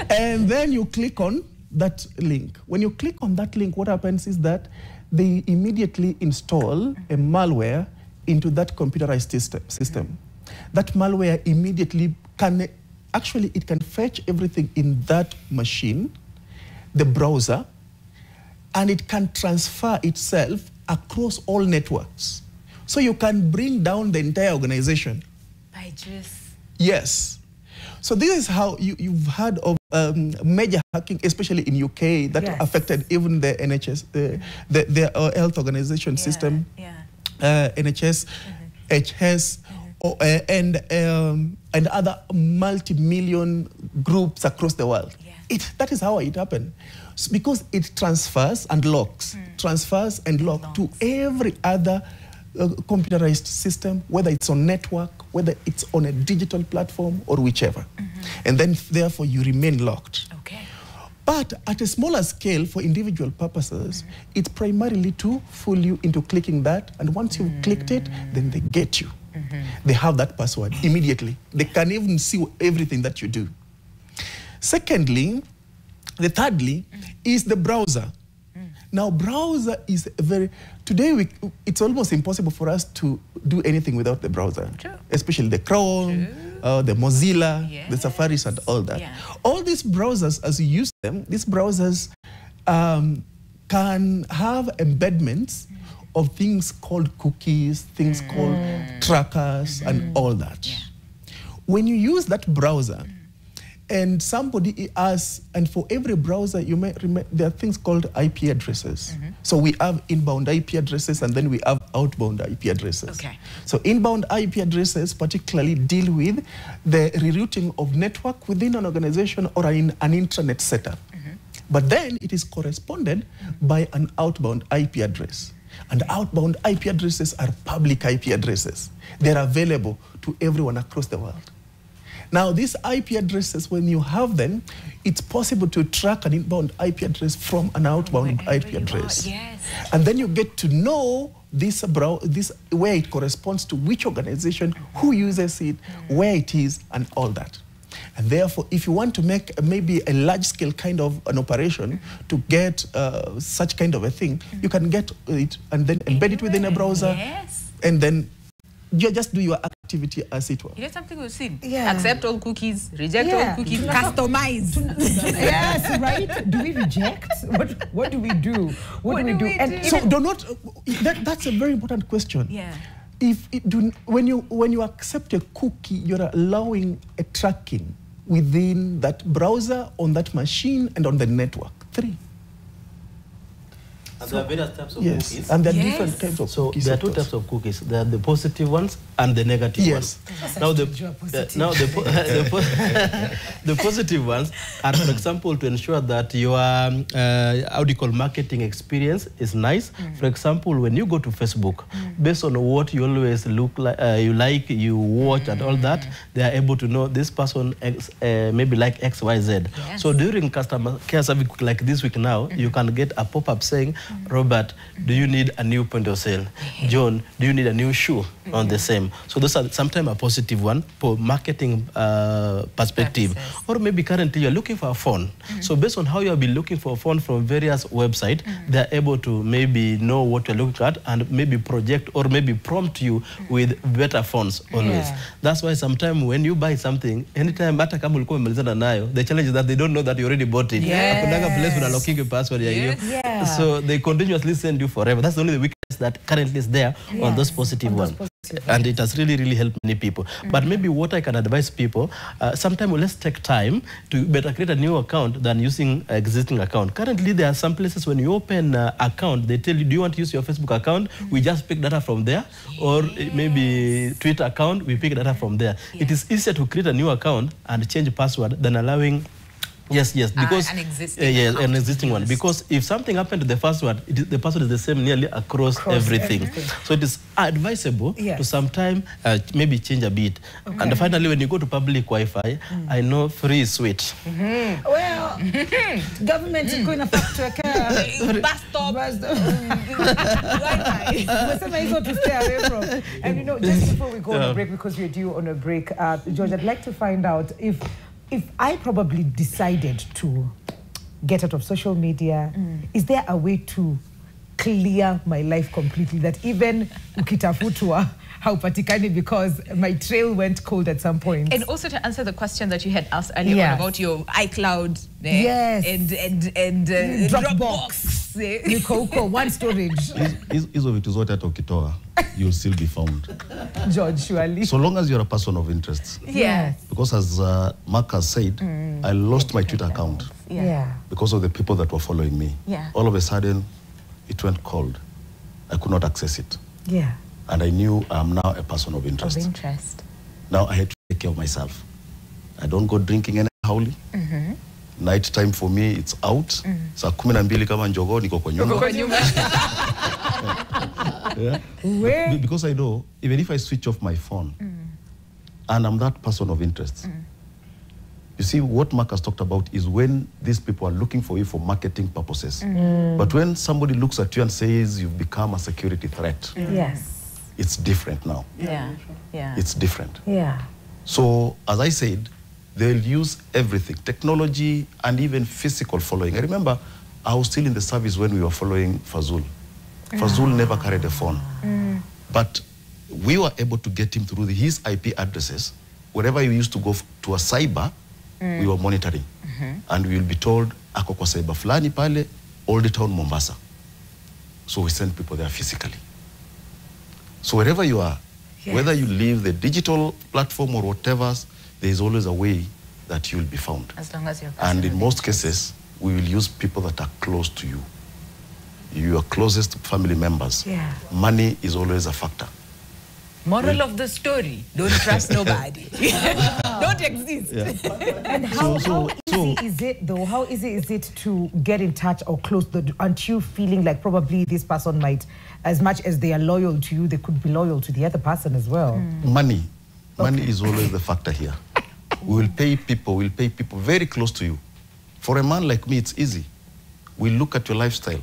Speaker 5: And then you click on that link. When you click on that link, what happens is that they immediately install a malware into that computerized system. That malware immediately can fetch everything in that machine, the browser, and it can transfer itself across all networks. So you can bring down the entire organization.
Speaker 2: By just...
Speaker 5: Yes. So this is how you've heard of major hacking, especially in UK, that affected even the NHS, the health organization system, NHS, HS, and other multi-million groups across the world. That is how it happened. So because it transfers and locks, to every other computerized system, whether it's on network, whether it's on a digital platform or whichever. And then therefore you remain locked.
Speaker 2: Okay.
Speaker 5: But at a smaller scale, for individual purposes, it's primarily to fool you into clicking that. And once you've clicked it, then they get you. They have that password immediately. They can even see everything that you do. Secondly, thirdly, is the browser. Now, browser is today it's almost impossible for us to do anything without the browser.
Speaker 2: True.
Speaker 5: Especially the Chrome, the Mozilla, the Safaris and all that.
Speaker 2: Yeah.
Speaker 5: All these browsers, as you use them, these browsers can have embedments of things called cookies, things called trackers and all that.
Speaker 2: Yeah.
Speaker 5: When you use that browser, and somebody asks, and for every browser, you may remember, there are things called IP addresses. So we have inbound IP addresses, and then we have outbound IP addresses.
Speaker 2: Okay.
Speaker 5: So inbound IP addresses particularly deal with the rerouting of network within an organization or in an intranet setup. But then it is corresponded by an outbound IP address. And outbound IP addresses are public IP addresses. They're available to everyone across the world. Now, these IP addresses, when you have them, it's possible to track an inbound IP address from an outbound IP address.
Speaker 2: Yes.
Speaker 5: And then you get to know this where it corresponds to which organization, who uses it, where it is, and all that. And therefore, if you want to make maybe a large-scale kind of an operation to get such kind of a thing, you can get it and then embed it within a browser, and then you just do your activity as it were.
Speaker 2: You know something we've seen?
Speaker 1: Yeah.
Speaker 2: Accept all cookies, reject all cookies, customize.
Speaker 1: Yes, right? Do we reject? What do we do? What do we do?
Speaker 5: And so do not, that's a very important question.
Speaker 2: Yeah.
Speaker 5: When you accept a cookie, you're allowing a tracking within that browser, on that machine, and on the network. 3.
Speaker 3: And there are various types of cookies.
Speaker 5: And there are different types of
Speaker 3: so
Speaker 5: cookies.
Speaker 3: there are 2 types of cookies. There are the positive ones and the negative ones. Now the positive ones are, for example, to ensure that your marketing experience is nice. For example, when you go to Facebook, based on what you always look like, you watch and all that, they are able to know this person maybe like XYZ.
Speaker 2: Yes.
Speaker 3: So during customer care service like this week now, you can get a pop-up saying, Robert, do you need a new point of sale? John, do you need a new shoe on the same? So those are sometimes a positive one for marketing perspective.
Speaker 2: Purposes.
Speaker 3: Or maybe currently you're looking for a phone. So based on how you have been looking for a phone from various websites, they're able to maybe know what you're looking at and maybe project or maybe prompt you with better phones always.
Speaker 1: Yeah.
Speaker 3: That's why sometimes when you buy something, anytime the challenge is that they don't know that you already bought it.
Speaker 1: Yes.
Speaker 3: So they continuously send you forever. That's the only weakness that currently is there on those positive ones. And it has really helped many people. But maybe what I can advise people, sometimes let's take time to better create a new account than using existing account. Currently, there are some places when you open an account, they tell you, do you want to use your Facebook account? We just pick data from there. Or maybe Twitter account, we pick data from there. It is easier to create a new account and change password than allowing Yes, because
Speaker 2: an existing
Speaker 3: one. Because if something happened to the password, the password is the same nearly across everything. So it is advisable to sometimes maybe change a bit. Okay. And finally, when you go to public Wi-Fi, I know free is sweet.
Speaker 1: Well, government is going to factor
Speaker 2: bus stop.
Speaker 1: Wi-Fi. To stay away from. And you know, just before we go on a break, because we're due on a break, George, I'd like to find out if I probably decided to get out of social media, is there a way to clear my life completely that even ukitafutwa haupatikani because my trail went cold at some point?
Speaker 2: And also to answer the question that you had asked earlier on about your iCloud and Dropbox.
Speaker 1: One storage.
Speaker 4: Hizo vitu zote hata ukitoa, you'll still be found.
Speaker 1: George, surely.
Speaker 4: So long as you're a person of interest.
Speaker 1: Yes.
Speaker 4: Because as Mark has said, I lost my Twitter account because of the people that were following me.
Speaker 2: Yeah.
Speaker 4: All of a sudden, it went cold. I could not access it.
Speaker 1: Yeah.
Speaker 4: And I knew I'm now a person of interest. Now I had to take care of myself. I don't go drinking any howly. Night time for me, it's out. Saa 12 kama njogoo niko kwa nyumba. Yeah? Because I know, even if I switch off my phone, and I'm that person of interest, you see, what Mark has talked about is when these people are looking for you for marketing purposes. But when somebody looks at you and says you've become a security threat,
Speaker 1: Yes.
Speaker 4: it's different now.
Speaker 2: Yeah.
Speaker 4: It's different.
Speaker 1: Yeah.
Speaker 4: So, as I said, they'll use everything, technology and even physical following. I remember I was still in the service when we were following Fazul. Fazul never carried a phone. But we were able to get him through his IP addresses. Wherever he used to go to a cyber, we were monitoring. And we will be told, ako kwa cyber fulani pale, Old Town Mombasa. So we send people there physically. So wherever you are, whether you leave the digital platform or whatever, there is always a way that you will be found.
Speaker 2: As long as you're
Speaker 4: And in most cases, we will use people that are close to you. Your closest family members.
Speaker 1: Yeah.
Speaker 4: Money is always a factor.
Speaker 2: Moral of the story, don't trust nobody. Don't exist.
Speaker 1: And how easy is it though? How easy is it to get in touch or close? Aren't you feeling like probably this person might, as much as they are loyal to you, they could be loyal to the other person as well?
Speaker 4: Money is always the factor here. We'll pay people very close to you. For a man like me, it's easy. We look at your lifestyle.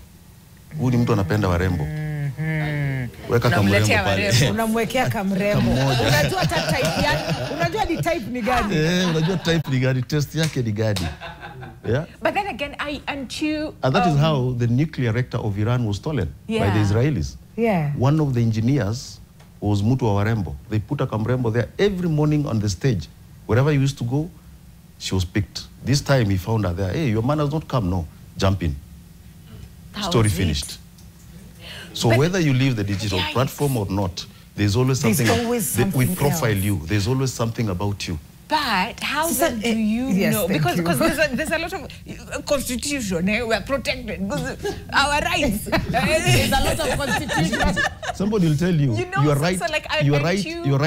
Speaker 4: Huyu ni mtu anapenda warembo. Weka kamrembo pale.
Speaker 1: Unamwekea kamrembo. Unajua hata type yake. Unajua ni type ni gani?
Speaker 4: Unajua type ni gani, test yake ni gani. Yeah?
Speaker 2: But then again, and
Speaker 4: that is how the nuclear reactor of Iran was stolen by the Israelis.
Speaker 1: Yeah.
Speaker 4: One of the engineers was Mutu wa Warembo. They put a kamrembo there every morning on the stage. Wherever he used to go, she was picked. This time he found her there. Hey, your man has not come. No, jump in. Story finished. So whether you leave the digital platform or not, there's always something. We profile you. There's always something about you.
Speaker 2: But how then do you know? Because there's a lot of constitution. We're protected. Our rights. There's a lot of constitution.
Speaker 4: Somebody will tell you, you are right.
Speaker 2: So like
Speaker 4: your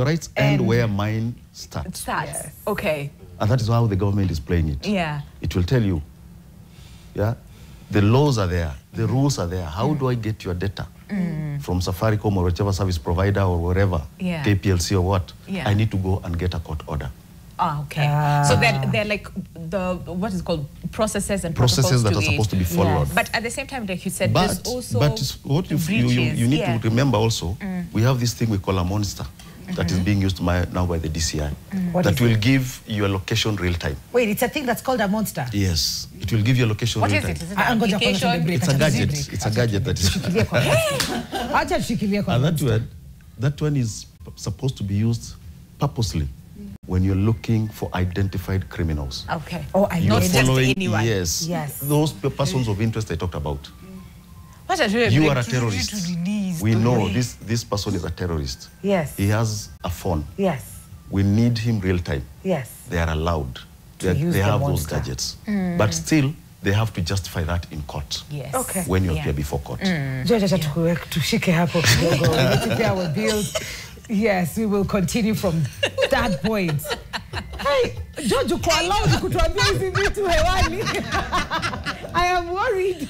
Speaker 4: rights end where mine starts.
Speaker 2: Yes. Okay.
Speaker 4: And that is how the government is playing it.
Speaker 2: Yeah.
Speaker 4: It will tell you. Yeah. The laws are there. The rules are there. How do I get your data from Safaricom or whichever service provider or wherever, KPLC or what? I need to go and get a court order.
Speaker 2: Ah, okay. So they're like what is called processes and
Speaker 4: processes that are supposed to be followed.
Speaker 2: Yes. But at the same time, like you said, there's also
Speaker 4: what you need to remember also, we have this thing we call a monster that is being used now by the DCI that will give you a location real time.
Speaker 1: Wait, it's a thing that's called a monster?
Speaker 4: Yes, it will give you a location real time.
Speaker 2: What is it? Is it an application?
Speaker 4: It's a gadget. It's a gadget that is... And that one is supposed to be used purposely when you're looking for identified criminals.
Speaker 2: Okay.
Speaker 1: Oh,
Speaker 2: not just anyone.
Speaker 4: Yes. Those persons of interest I talked about.
Speaker 2: You
Speaker 4: are a terrorist. We know this person is a terrorist.
Speaker 1: Yes.
Speaker 4: He has a phone.
Speaker 1: Yes.
Speaker 4: We need him real time.
Speaker 1: Yes.
Speaker 4: They are allowed. They have those gadgets. But still, they have to justify that in court.
Speaker 2: Yes.
Speaker 1: Okay.
Speaker 4: When you appear before court.
Speaker 1: Tushike hapo kidogo. We need to pay our bills. Yes, we will continue from that point. Hey, George, uko allowed kutuambia hizi vitu hewani. I am worried.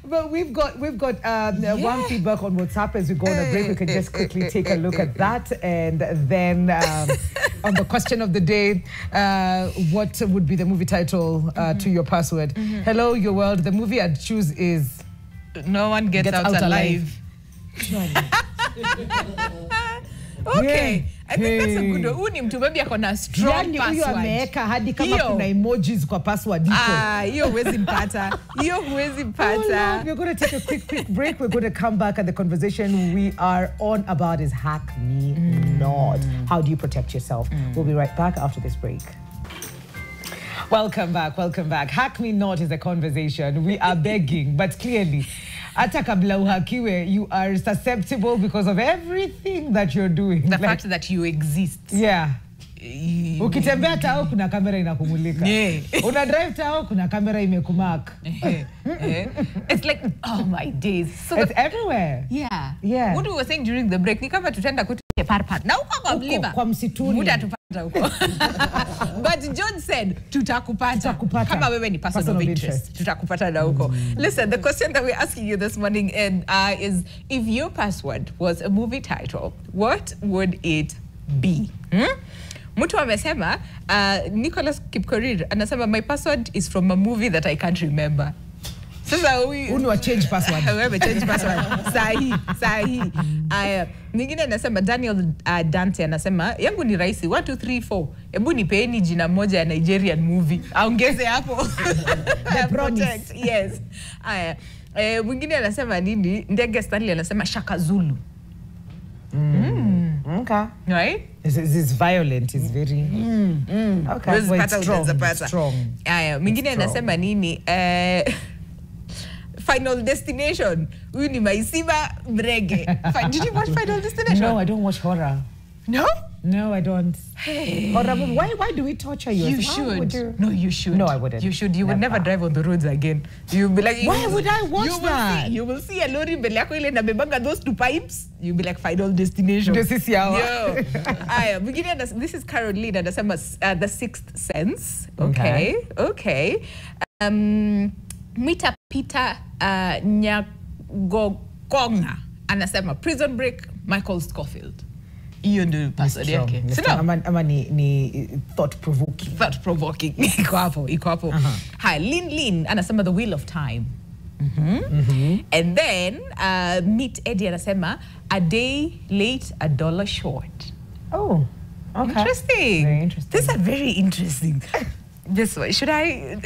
Speaker 1: But we've got one feedback on WhatsApp as we go on a break. We can just quickly take a look at that, and then on the question of the day, what would be the movie title to your password? Hello, your world. The movie I'd choose is
Speaker 2: No One Gets Out Alive. Okay. I think that's a good one. Huyu ni mtu maybe akona strong password.
Speaker 1: Huyo ameweka hadi kama kuna emojis kwa password iko.
Speaker 2: Hiyo huwezi mpata.
Speaker 1: We're going to take a quick break. We're going to come back, and the conversation we are on about is Hack Me Not. How do you protect yourself? We'll be right back after this break. Welcome back. Hack Me Not is a conversation. We are begging, but clearly, hata kabla uhakiwe, you are susceptible because of everything that you're doing.
Speaker 2: The fact that you exist.
Speaker 1: Yeah. Ukitembea tao kuna kamera inakumulika. Una drive tao kuna kamera imekumark.
Speaker 2: It's like, oh my days. So
Speaker 1: it's everywhere.
Speaker 2: Yeah. What we were saying during the break, ni kama tutenda parpar. Na uko kwa mlima.
Speaker 1: Kwa msituni.
Speaker 2: Mutatupata huko. But John said, tutakupata. Kama wewe ni person of interest. Tutakupata na huko. Listen, the question that we're asking you this morning is, if your password was a movie title, what would it be? Mtu amesema, Nicholas Kipkorir anasema, my password is from a movie that I can't remember. Sasa
Speaker 1: Unwa change password.
Speaker 2: Wewe change password. Sahi. Mwingine anasema, Daniel Dante anasema, yangu ni rahisi 1 2 3 4. Hebu nipeeni jina moja ya Nigerian movie. Aongeze hapo.
Speaker 1: The Promise.
Speaker 2: Yes. Mwingine anasema nini? Ndege Stanley anasema Shaka Zulu.
Speaker 1: Okay.
Speaker 2: Right?
Speaker 1: It's violent. It's very... Okay. Well, it's strong.
Speaker 2: Mwingine anasema nini? Final Destination. Huyu ni Maisiba Mrege. Did you watch Final Destination?
Speaker 1: No, I don't watch horror.
Speaker 2: No?
Speaker 1: No, I don't. Hey. Horror movie. Why do we torture you?
Speaker 2: You should. No, you should.
Speaker 1: No, I wouldn't.
Speaker 2: You should. You would never drive on the roads again. You'll be like...
Speaker 1: Why would I watch that?
Speaker 2: You will see a lorry mbele yako ile na bebanga those two pipes. You'll be like, Final Destination.
Speaker 1: This is yawa.
Speaker 2: This is Caroline anasema The Sixth Sense. Okay. Mita Peter Nyagogonga anasema Prison Break, Michael Scofield. Hiyo ndio password yake.
Speaker 1: Ama ni thought provoking.
Speaker 2: Iko hapo. Hi, Lin anasema The Wheel of Time. And then Meet Eddie anasema A Day Late, A Dollar Short.
Speaker 1: Oh, okay.
Speaker 2: Interesting.
Speaker 1: Very interesting.
Speaker 2: These are very interesting. This one, should I?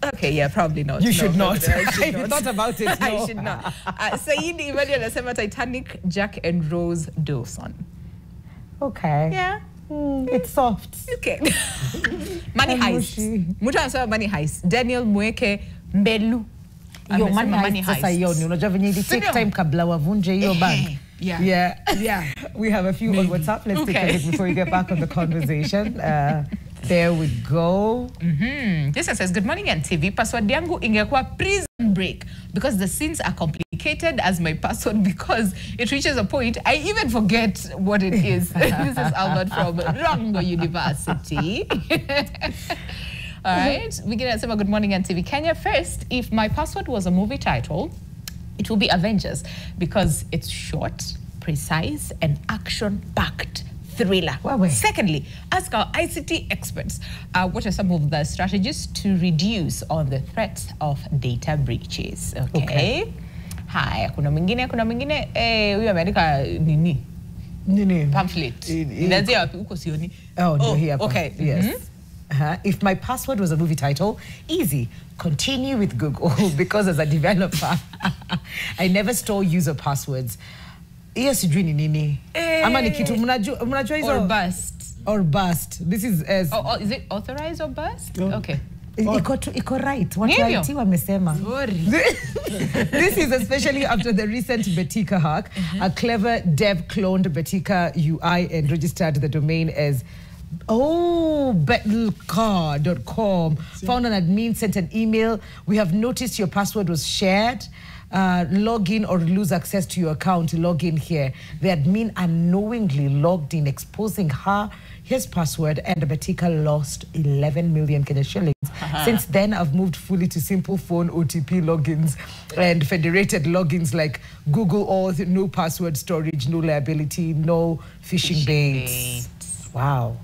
Speaker 2: Okay, yeah, probably not.
Speaker 1: You should not.
Speaker 2: I should
Speaker 1: If you thought about it, no.
Speaker 2: I should not. Said Imani anasema Titanic, Jack and Rose Dawson.
Speaker 1: Okay.
Speaker 2: Yeah.
Speaker 1: It's soft.
Speaker 2: Okay. Money Heist. Mtu anasema Money Heist. Daniel Mweke Mbelu.
Speaker 1: Yo, Money Heist. Sasa hiyo ni unajua venye ili take time kabla wavunje hiyo bank. Yeah. We have a few on WhatsApp. Let's take a look before we get back on the conversation. There we go.
Speaker 2: This one says, good morning NTV. Password yangu ingekuwa Prison Break because the scenes are complicated as my password because it reaches a point I even forget what it is. This is Albert from Rongo University. All right. We get to say good morning NTV Kenya. First, if my password was a movie title, it will be Avengers because it's short, precise, and action-packed thriller. Secondly, ask our ICT experts what are some of the strategies to reduce on the threats of data breaches. Okay. Haya, kuna mwingine huyu ameandika nini? Pamphlet. Inaanzia wapi huko sioni?
Speaker 1: Oh, here.
Speaker 2: Okay.
Speaker 1: Yes. If my password was a movie title, easy. Continue with Google because as a developer, I never store user passwords. Hiyo sijui ni nini. Ama ni kitu mnajua hizo or bust. This is as
Speaker 2: is it authorized or bust? Okay.
Speaker 1: Iko right. Watu wa IT wamesema. This is especially after the recent Betika hack. A clever dev cloned Betika UI and registered the domain as betlcar.com. Found an admin, sent an email. We have noticed your password was shared. Log in or lose access to your account. Log in here. The admin unknowingly logged in, exposing his password, and Betika lost 11 million Kenya shillings. Since then, I've moved fully to simple phone OTP logins and federated logins like Google Auth, no password storage, no liability, no phishing baits. Wow.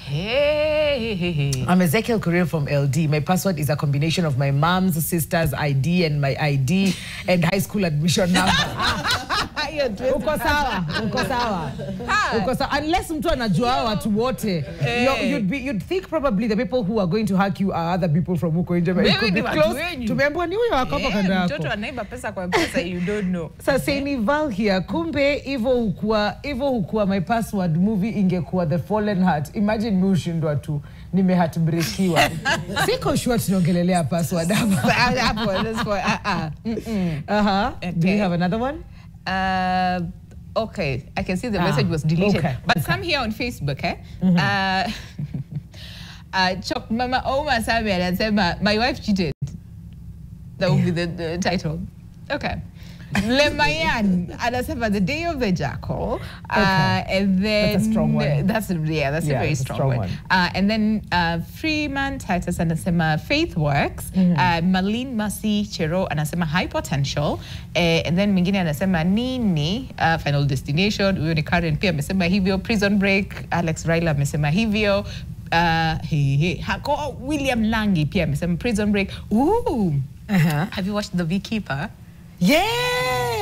Speaker 2: Hey.
Speaker 1: I'm Ezekiel Korea from LD. My password is a combination of my mom's sister's ID and my ID and high school admission number. Uko sawa. Unless mtu anajua watu wote. You'd think probably the people who are going to hack you are other people from huko nje. It could be close. Tumeambiwa ni huyo wako hapa kando yako.
Speaker 2: Mtoto anaiba pesa kwa pesa, you don't know.
Speaker 1: Sasa ni Val here. Kumbe hivyo hukua my password movie ingekuwa The Fallen Heart. Imagine mimi ushindwa tu. Nimeheartbreakiwa. Siko sure tunaongelelea password hapo. Do you have another one?
Speaker 2: Okay, I can see the message was deleted.
Speaker 1: Okay.
Speaker 2: But come here on Facebook, Chok Mama Oma Samuel and said, my wife cheated. That would be the title. Okay. Lemayan anasema the day of the jackal. And then
Speaker 1: that's a strong one.
Speaker 2: That's a very strong one. And then Freeman Titus anasema Faith Works. Marlene Mercy Chero anasema High Potential. And then mwingine anasema Nini Final Destination. Huyo ni Karen pia amesema hivyo. Prison Break. Alex Ryla amesema hivyo. Hako William Langi pia amesema Prison Break. Ooh. Have you watched The Beekeeper?
Speaker 1: Yes.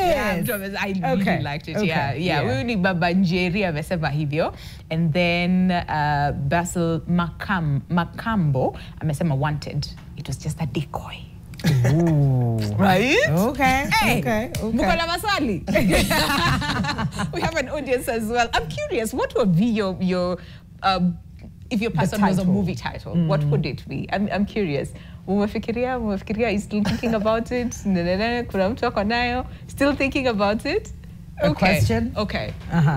Speaker 2: Yeah, I really liked it. Yeah. Huyu ni Baba Njeri amesema hivyo. And then Basil Makambo amesema Wanted. It was just a decoy.
Speaker 1: Ooh.
Speaker 2: Right?
Speaker 1: Okay.
Speaker 2: Hey,
Speaker 1: okay.
Speaker 2: Muko na maswali. We have an audience as well. I'm curious, what would be your if your person was a movie title, what would it be? I'm curious. Umefikiria, is still thinking about it? Kuna mtu ako nayo, still thinking about it?
Speaker 1: Okay. A question?
Speaker 2: Okay.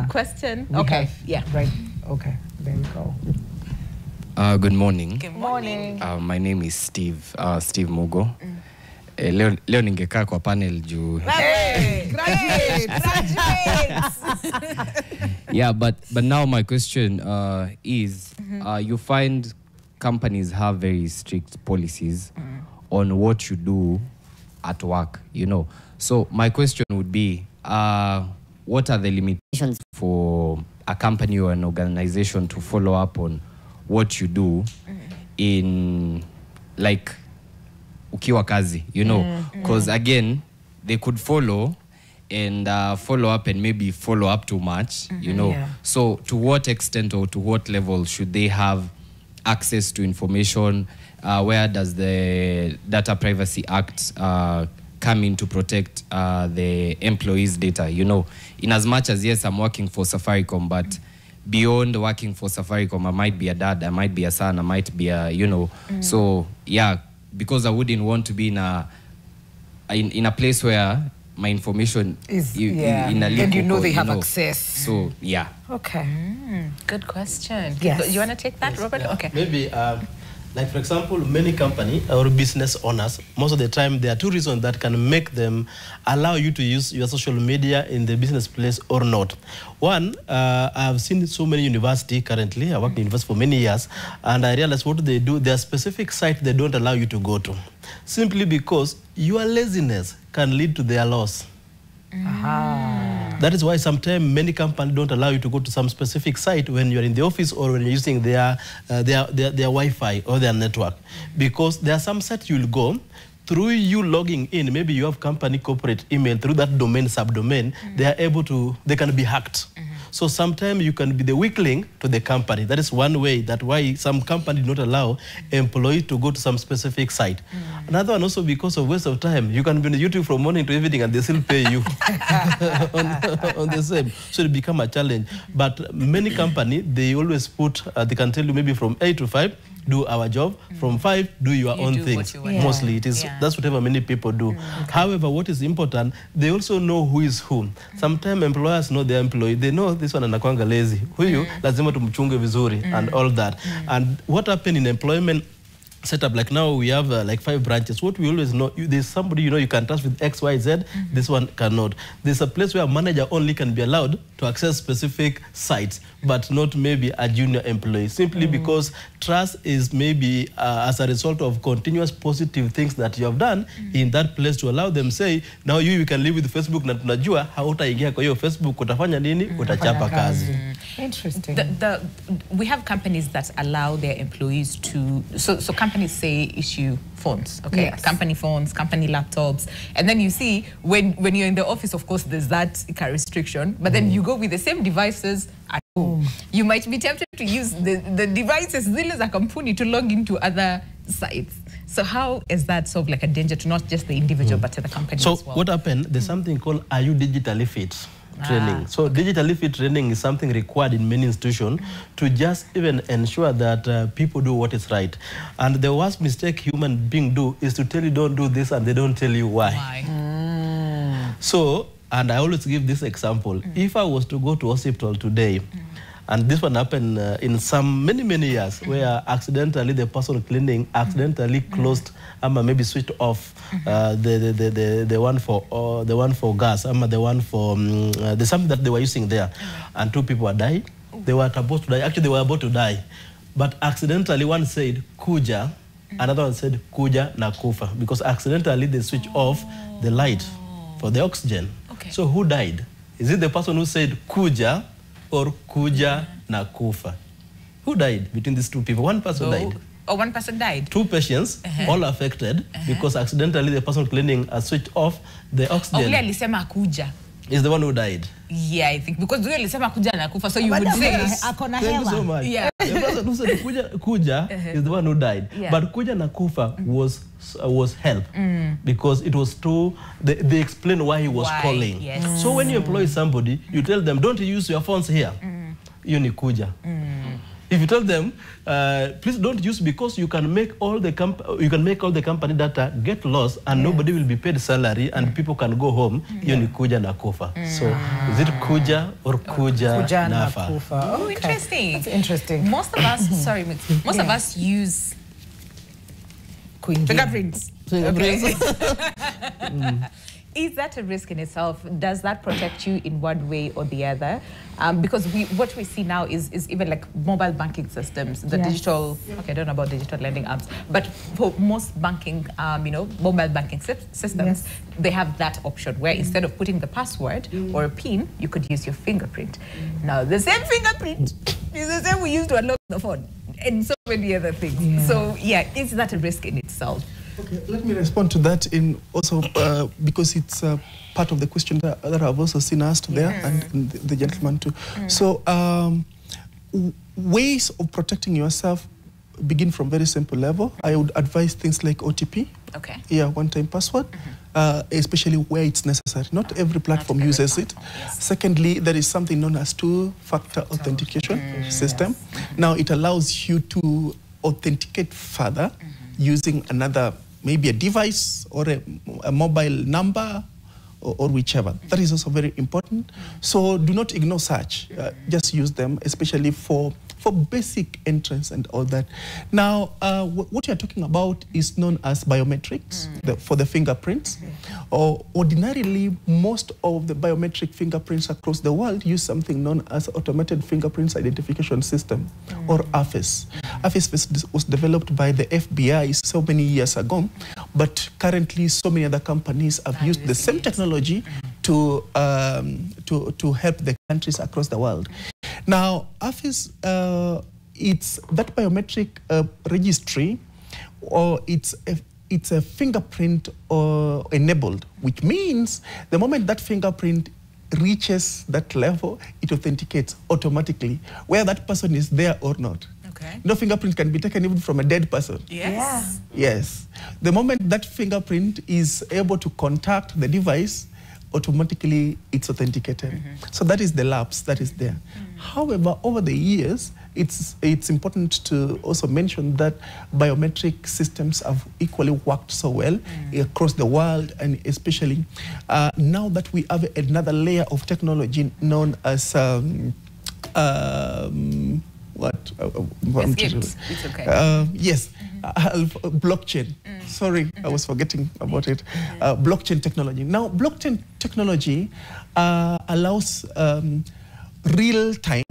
Speaker 2: Question?
Speaker 1: We
Speaker 2: okay.
Speaker 1: have,
Speaker 2: yeah.
Speaker 1: Right. Okay. There we go.
Speaker 6: Good morning.
Speaker 2: Good morning.
Speaker 6: My name is Steve Mugo. Leo ningekaa kwa panel juu.
Speaker 2: Hey, graduates.
Speaker 6: Yeah, but now my question is, you find companies have very strict policies on what you do at work, you know. So my question would be, what are the limitations for a company or an organization to follow up on what you do in, like, ukiwa kazi, you know? Because again, they could follow and follow up and maybe follow up too much, you know?
Speaker 1: Yeah.
Speaker 6: So to what extent or to what level should they have access to information? Where does the Data Privacy Act come in to protect the employees' data? You know, in as much as, yes, I'm working for Safaricom, but beyond working for Safaricom, I might be a dad, I might be a son, I might be a, you know. So, yeah, because I wouldn't want to be in a place where my information
Speaker 1: is
Speaker 6: in a
Speaker 1: and you know
Speaker 6: code,
Speaker 1: they have access.
Speaker 6: So, yeah.
Speaker 1: Okay.
Speaker 2: Good question.
Speaker 1: Yes.
Speaker 2: You want to take that, Robert?
Speaker 3: Yeah.
Speaker 2: Okay.
Speaker 3: Maybe, like for example, many company or business owners, most of the time there are two reasons that can make them allow you to use your social media in the business place or not. One, I've seen so many universities currently. I worked in university for many years, and I realized what they do, there are specific sites they don't allow you to go to, simply because your laziness can lead to their loss. That is why sometimes many companies don't allow you to go to some specific site when you're in the office or when you're using their Wi-Fi or their network. Because there are some sites you'll go, through you logging in, maybe you have company corporate email, through that domain, subdomain, they can be hacked. So sometimes you can be the weak link to the company. That is one way that why some companies do not allow employees to go to some specific site. Another one also because of waste of time. You can be on YouTube from morning to evening and they still pay you on the same. So it become a challenge. But many companies, they always put, they can tell you maybe from 8 to 5, do our job. From 5, do your own things. Mostly, it is that's whatever many people do. However, what is important, they also know who is who. Sometimes employers know their employee. They know this one anakuanga lazy. Huyu lazima tumchunge vizuri and all that. And what happened in employment setup, like now we have like 5 branches. What we always know, there's somebody you know you can trust with X, Y, Z. This one cannot. There's a place where a manager only can be allowed to access specific sites, but not maybe a junior employee, simply because trust is maybe as a result of continuous positive things that you have done in that place to allow them say, now you can live with Facebook na tunajua hautaingia kwa hiyo Facebook, utafanya nini? Utachapa kazi.
Speaker 1: Interesting.
Speaker 2: We have companies that allow their employees to, so companies say issue phones, okay?
Speaker 1: Yes.
Speaker 2: Company phones, company laptops. And then you see, when you're in the office, of course, there's that restriction, but then you go with the same devices at home. You might be tempted to use the devices zile za kampuni to log into other sites. So how is that sort of like a danger to not just the individual, but to the company
Speaker 3: So
Speaker 2: as well?
Speaker 3: what happened, there's something called Are You Digitally Fit? Training. So digitally fit training is something required in many institutions to just even ensure that people do what is right. And the worst mistake human beings do is to tell you don't do this and they don't tell you why. So, and I always give this example. If I was to go to hospital today And this one happened in some many years where accidentally the person cleaning accidentally closed maybe switched off the one for gas the one for the something that they were using there, and 2 people were dying. They were about to die. Actually, they were about to die, but accidentally one said kuja, another one said kuja na kufa, because accidentally they switched off the light for the oxygen.
Speaker 2: Okay.
Speaker 3: So who died? Is it the person who said kuja or kuja na kufa? Who died between these 2 people? One person died.
Speaker 2: Oh, one person died.
Speaker 3: 2 patients, all affected, because accidentally the person cleaning switched off the oxygen.
Speaker 2: Ule alisema kuja.
Speaker 3: Is the one who died.
Speaker 2: Yeah, I think because ule alisema kuja na kufa, so you would say.
Speaker 1: Akona
Speaker 3: Thank you so
Speaker 1: hewa.
Speaker 3: much.
Speaker 2: Yeah.
Speaker 3: The person who said kuja is the one who died.
Speaker 2: Yeah.
Speaker 3: But kuja na kufa was help, because it was true. They explained why he was calling.
Speaker 2: Yes.
Speaker 3: So when you employ somebody, you tell them, don't use your phones here. You ni kuja. If you tell them, please don't use, because you can make all the company data get lost and nobody will be paid salary and people can go home. You ni kuja na kufa. So is it kuja or kuja
Speaker 1: na
Speaker 3: nafa?
Speaker 1: kufa.
Speaker 2: Oh,
Speaker 1: Okay.
Speaker 2: interesting.
Speaker 1: That's interesting.
Speaker 2: Most of us, sorry, most of us use fingerprints. Okay. Is that a risk in itself? Does that protect you in one way or the other? Because what we see now is even like mobile banking systems, the digital, okay, I don't know about digital lending apps, but for most banking, mobile banking systems, they have that option where instead of putting the password or a PIN, you could use your fingerprint. Now, the same fingerprint is the same we use to unlock the phone and so many other things.
Speaker 1: Yeah.
Speaker 2: So, yeah, is that a risk in itself?
Speaker 5: Okay, let me respond to that in also because it's part of the question that I've also seen asked there, and the gentleman too. So ways of protecting yourself begin from very simple level. I would advise things like OTP.
Speaker 2: Okay.
Speaker 5: Yeah, one-time password, especially where it's necessary. Not every platform uses it.
Speaker 2: Yes.
Speaker 5: Secondly, there is something known as two-factor authentication system. Now, it allows you to authenticate further using another, maybe a device or a mobile number or whichever. That is also very important. So do not ignore such. Just use them, especially for basic entrance and all that. Now, what you're talking about is known as biometrics for the fingerprints. Ordinarily, most of the biometric fingerprints across the world use something known as Automated Fingerprints Identification System, or AFIS. AFIS was developed by the FBI so many years ago, but currently so many other companies have used the same technology to help the countries across the world. Now, AFIS, it's that biometric registry, or it's a fingerprint enabled, which means the moment that fingerprint reaches that level, it authenticates automatically, whether that person is there or not.
Speaker 2: Okay.
Speaker 5: No fingerprint can be taken even from a dead person.
Speaker 2: Yes.
Speaker 5: Yes. The moment that fingerprint is able to contact the device, automatically it's authenticated. So that is the lapse that is there. However, over the years, it's important to also mention that biometric systems have equally worked so well across the world, and especially now that we have another layer of technology known as
Speaker 2: It's okay.
Speaker 5: Yes, blockchain. Sorry, I was forgetting about it. Blockchain technology. Now, blockchain technology allows real-time,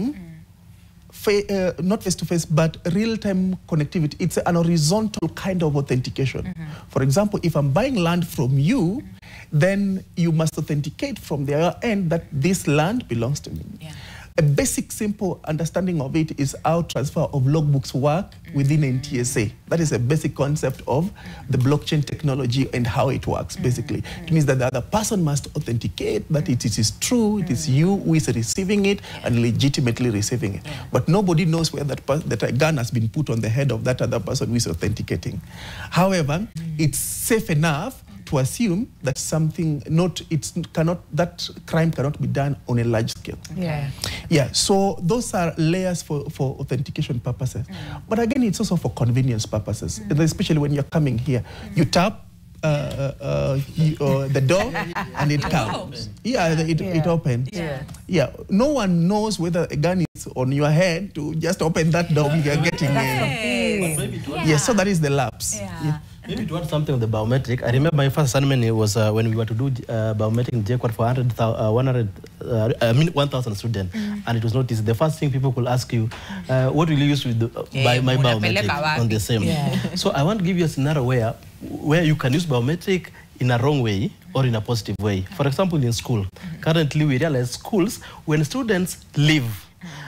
Speaker 5: not face-to-face, but real-time connectivity. It's an horizontal kind of authentication. For example, if I'm buying land from you, then you must authenticate from their end that this land belongs to me.
Speaker 2: Yeah.
Speaker 5: A basic, simple understanding of it is how transfer of logbooks work within NTSA. That is a basic concept of the blockchain technology and how it works, basically. It means that the other person must authenticate that it is true, it is you who is receiving it and legitimately receiving it. But nobody knows where that a gun has been put on the head of that other person who is authenticating. However, it's safe enough to assume that that crime cannot be done on a large scale.
Speaker 2: Yeah.
Speaker 5: Yeah, so those are layers for authentication purposes. But again, it's also for convenience purposes, especially when you're coming here. You tap the door and it comes. Yeah, it opens. Yeah. No one knows whether a gun is on your head to just open that door when you're getting Yes, so that is the lapse.
Speaker 3: Maybe to add something on the biometric, I remember my first assignment was when we were to do biometric in JKUAT for 1,000 students, and it was noticed. The first thing people could ask you, what will you use with my biometric on the same? So I want to give you a scenario where you can use biometric in a wrong way or in a positive way. For example, in school, currently we realize schools, when students leave,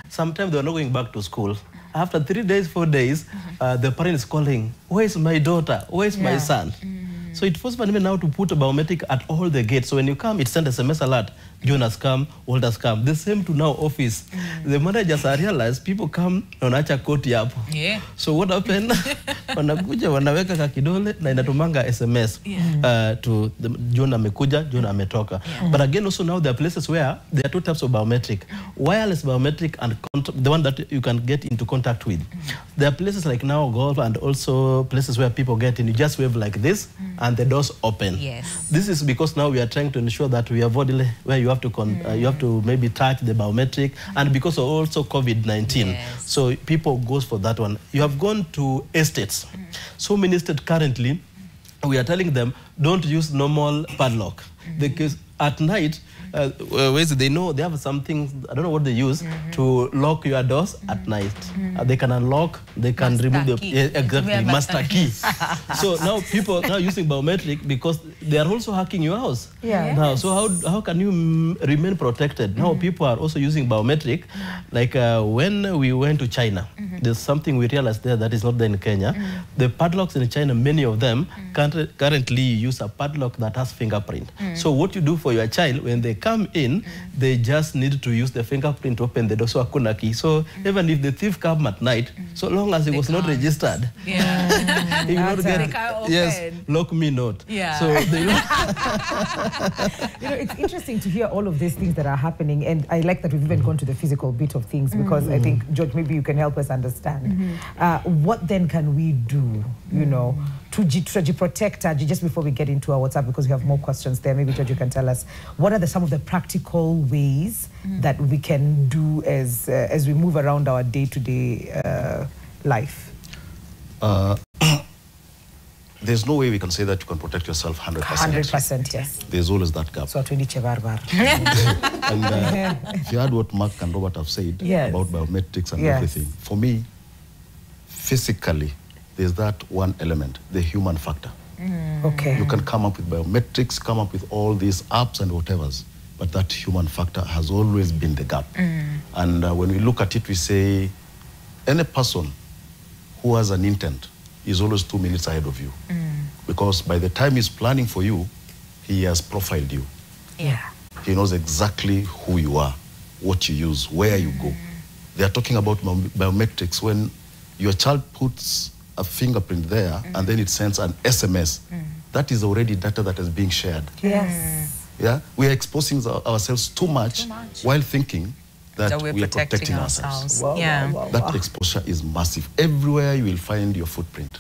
Speaker 3: sometimes they are not going back to school. After 3 days, 4 days, the parent is calling, where's my daughter? Where's my son? So it forces me now to put a biometric at all the gates. So when you come, it sends SMS alert. John has come, old has come. The same to now office. The managers are realized people come on acha koti hapo. So what happened? Wanakuja wanaweka kakidole na inatumanga SMS to John amekuja, John ametoka. But again, also now there are places where there are two types of biometric. Wireless biometric and the one that you can get into contact with. There are places like now golf and also places where people get in. You just wave like this and the doors open. This is because now we are trying to ensure that we avoid where you have to maybe touch the biometric, and because of also COVID-19. So people goes for that one. You have gone to estates. So many estates currently, we are telling them don't use normal padlock because at night they know they have something, I don't know what they use to lock your doors at night. They can unlock, they can remove the master key. So now people are now using biometric because they are also hacking your house. Now, so how can you remain protected? Now people are also using biometric. Like when we went to China, there's something we realized there that is not there in Kenya. The padlocks in China, many of them currently use a padlock that has fingerprint. So what you do for your child when they come in, they just need to use the fingerprint to open the door. So hakuna key. So even if the thief come at night, so long as it was not registered, he will not get lock me not. So they
Speaker 1: it's interesting to hear all of these things that are happening, and I like that we've even gone to the physical bit of things because I think, George, maybe you can help us understand what then can we do, you know, to protect just before we get into our WhatsApp, because we have more questions there. Maybe, George, you can tell us what are some of the practical ways that we can do as we move around our day-to-day life.
Speaker 4: There's no way we can say that you can protect yourself 100%.
Speaker 1: 100%, yes.
Speaker 4: There's always that gap.
Speaker 1: So and
Speaker 4: if you heard what Mark and Robert have said about biometrics and everything, for me, physically, there's that one element, the human factor.
Speaker 1: Okay.
Speaker 4: You can come up with biometrics, come up with all these apps and whatevers, but that human factor has always been the gap. And when we look at it, we say any person who has an intent is always 2 minutes ahead of you. Because by the time he's planning for you, he has profiled you. He knows exactly who you are, what you use, where you go. They are talking about biometrics when your child puts a fingerprint there and then it sends an SMS. That is already data that is being shared. Yeah, we are exposing ourselves too much while thinking that we are protecting ourselves. That exposure is massive. Everywhere you will find your footprint.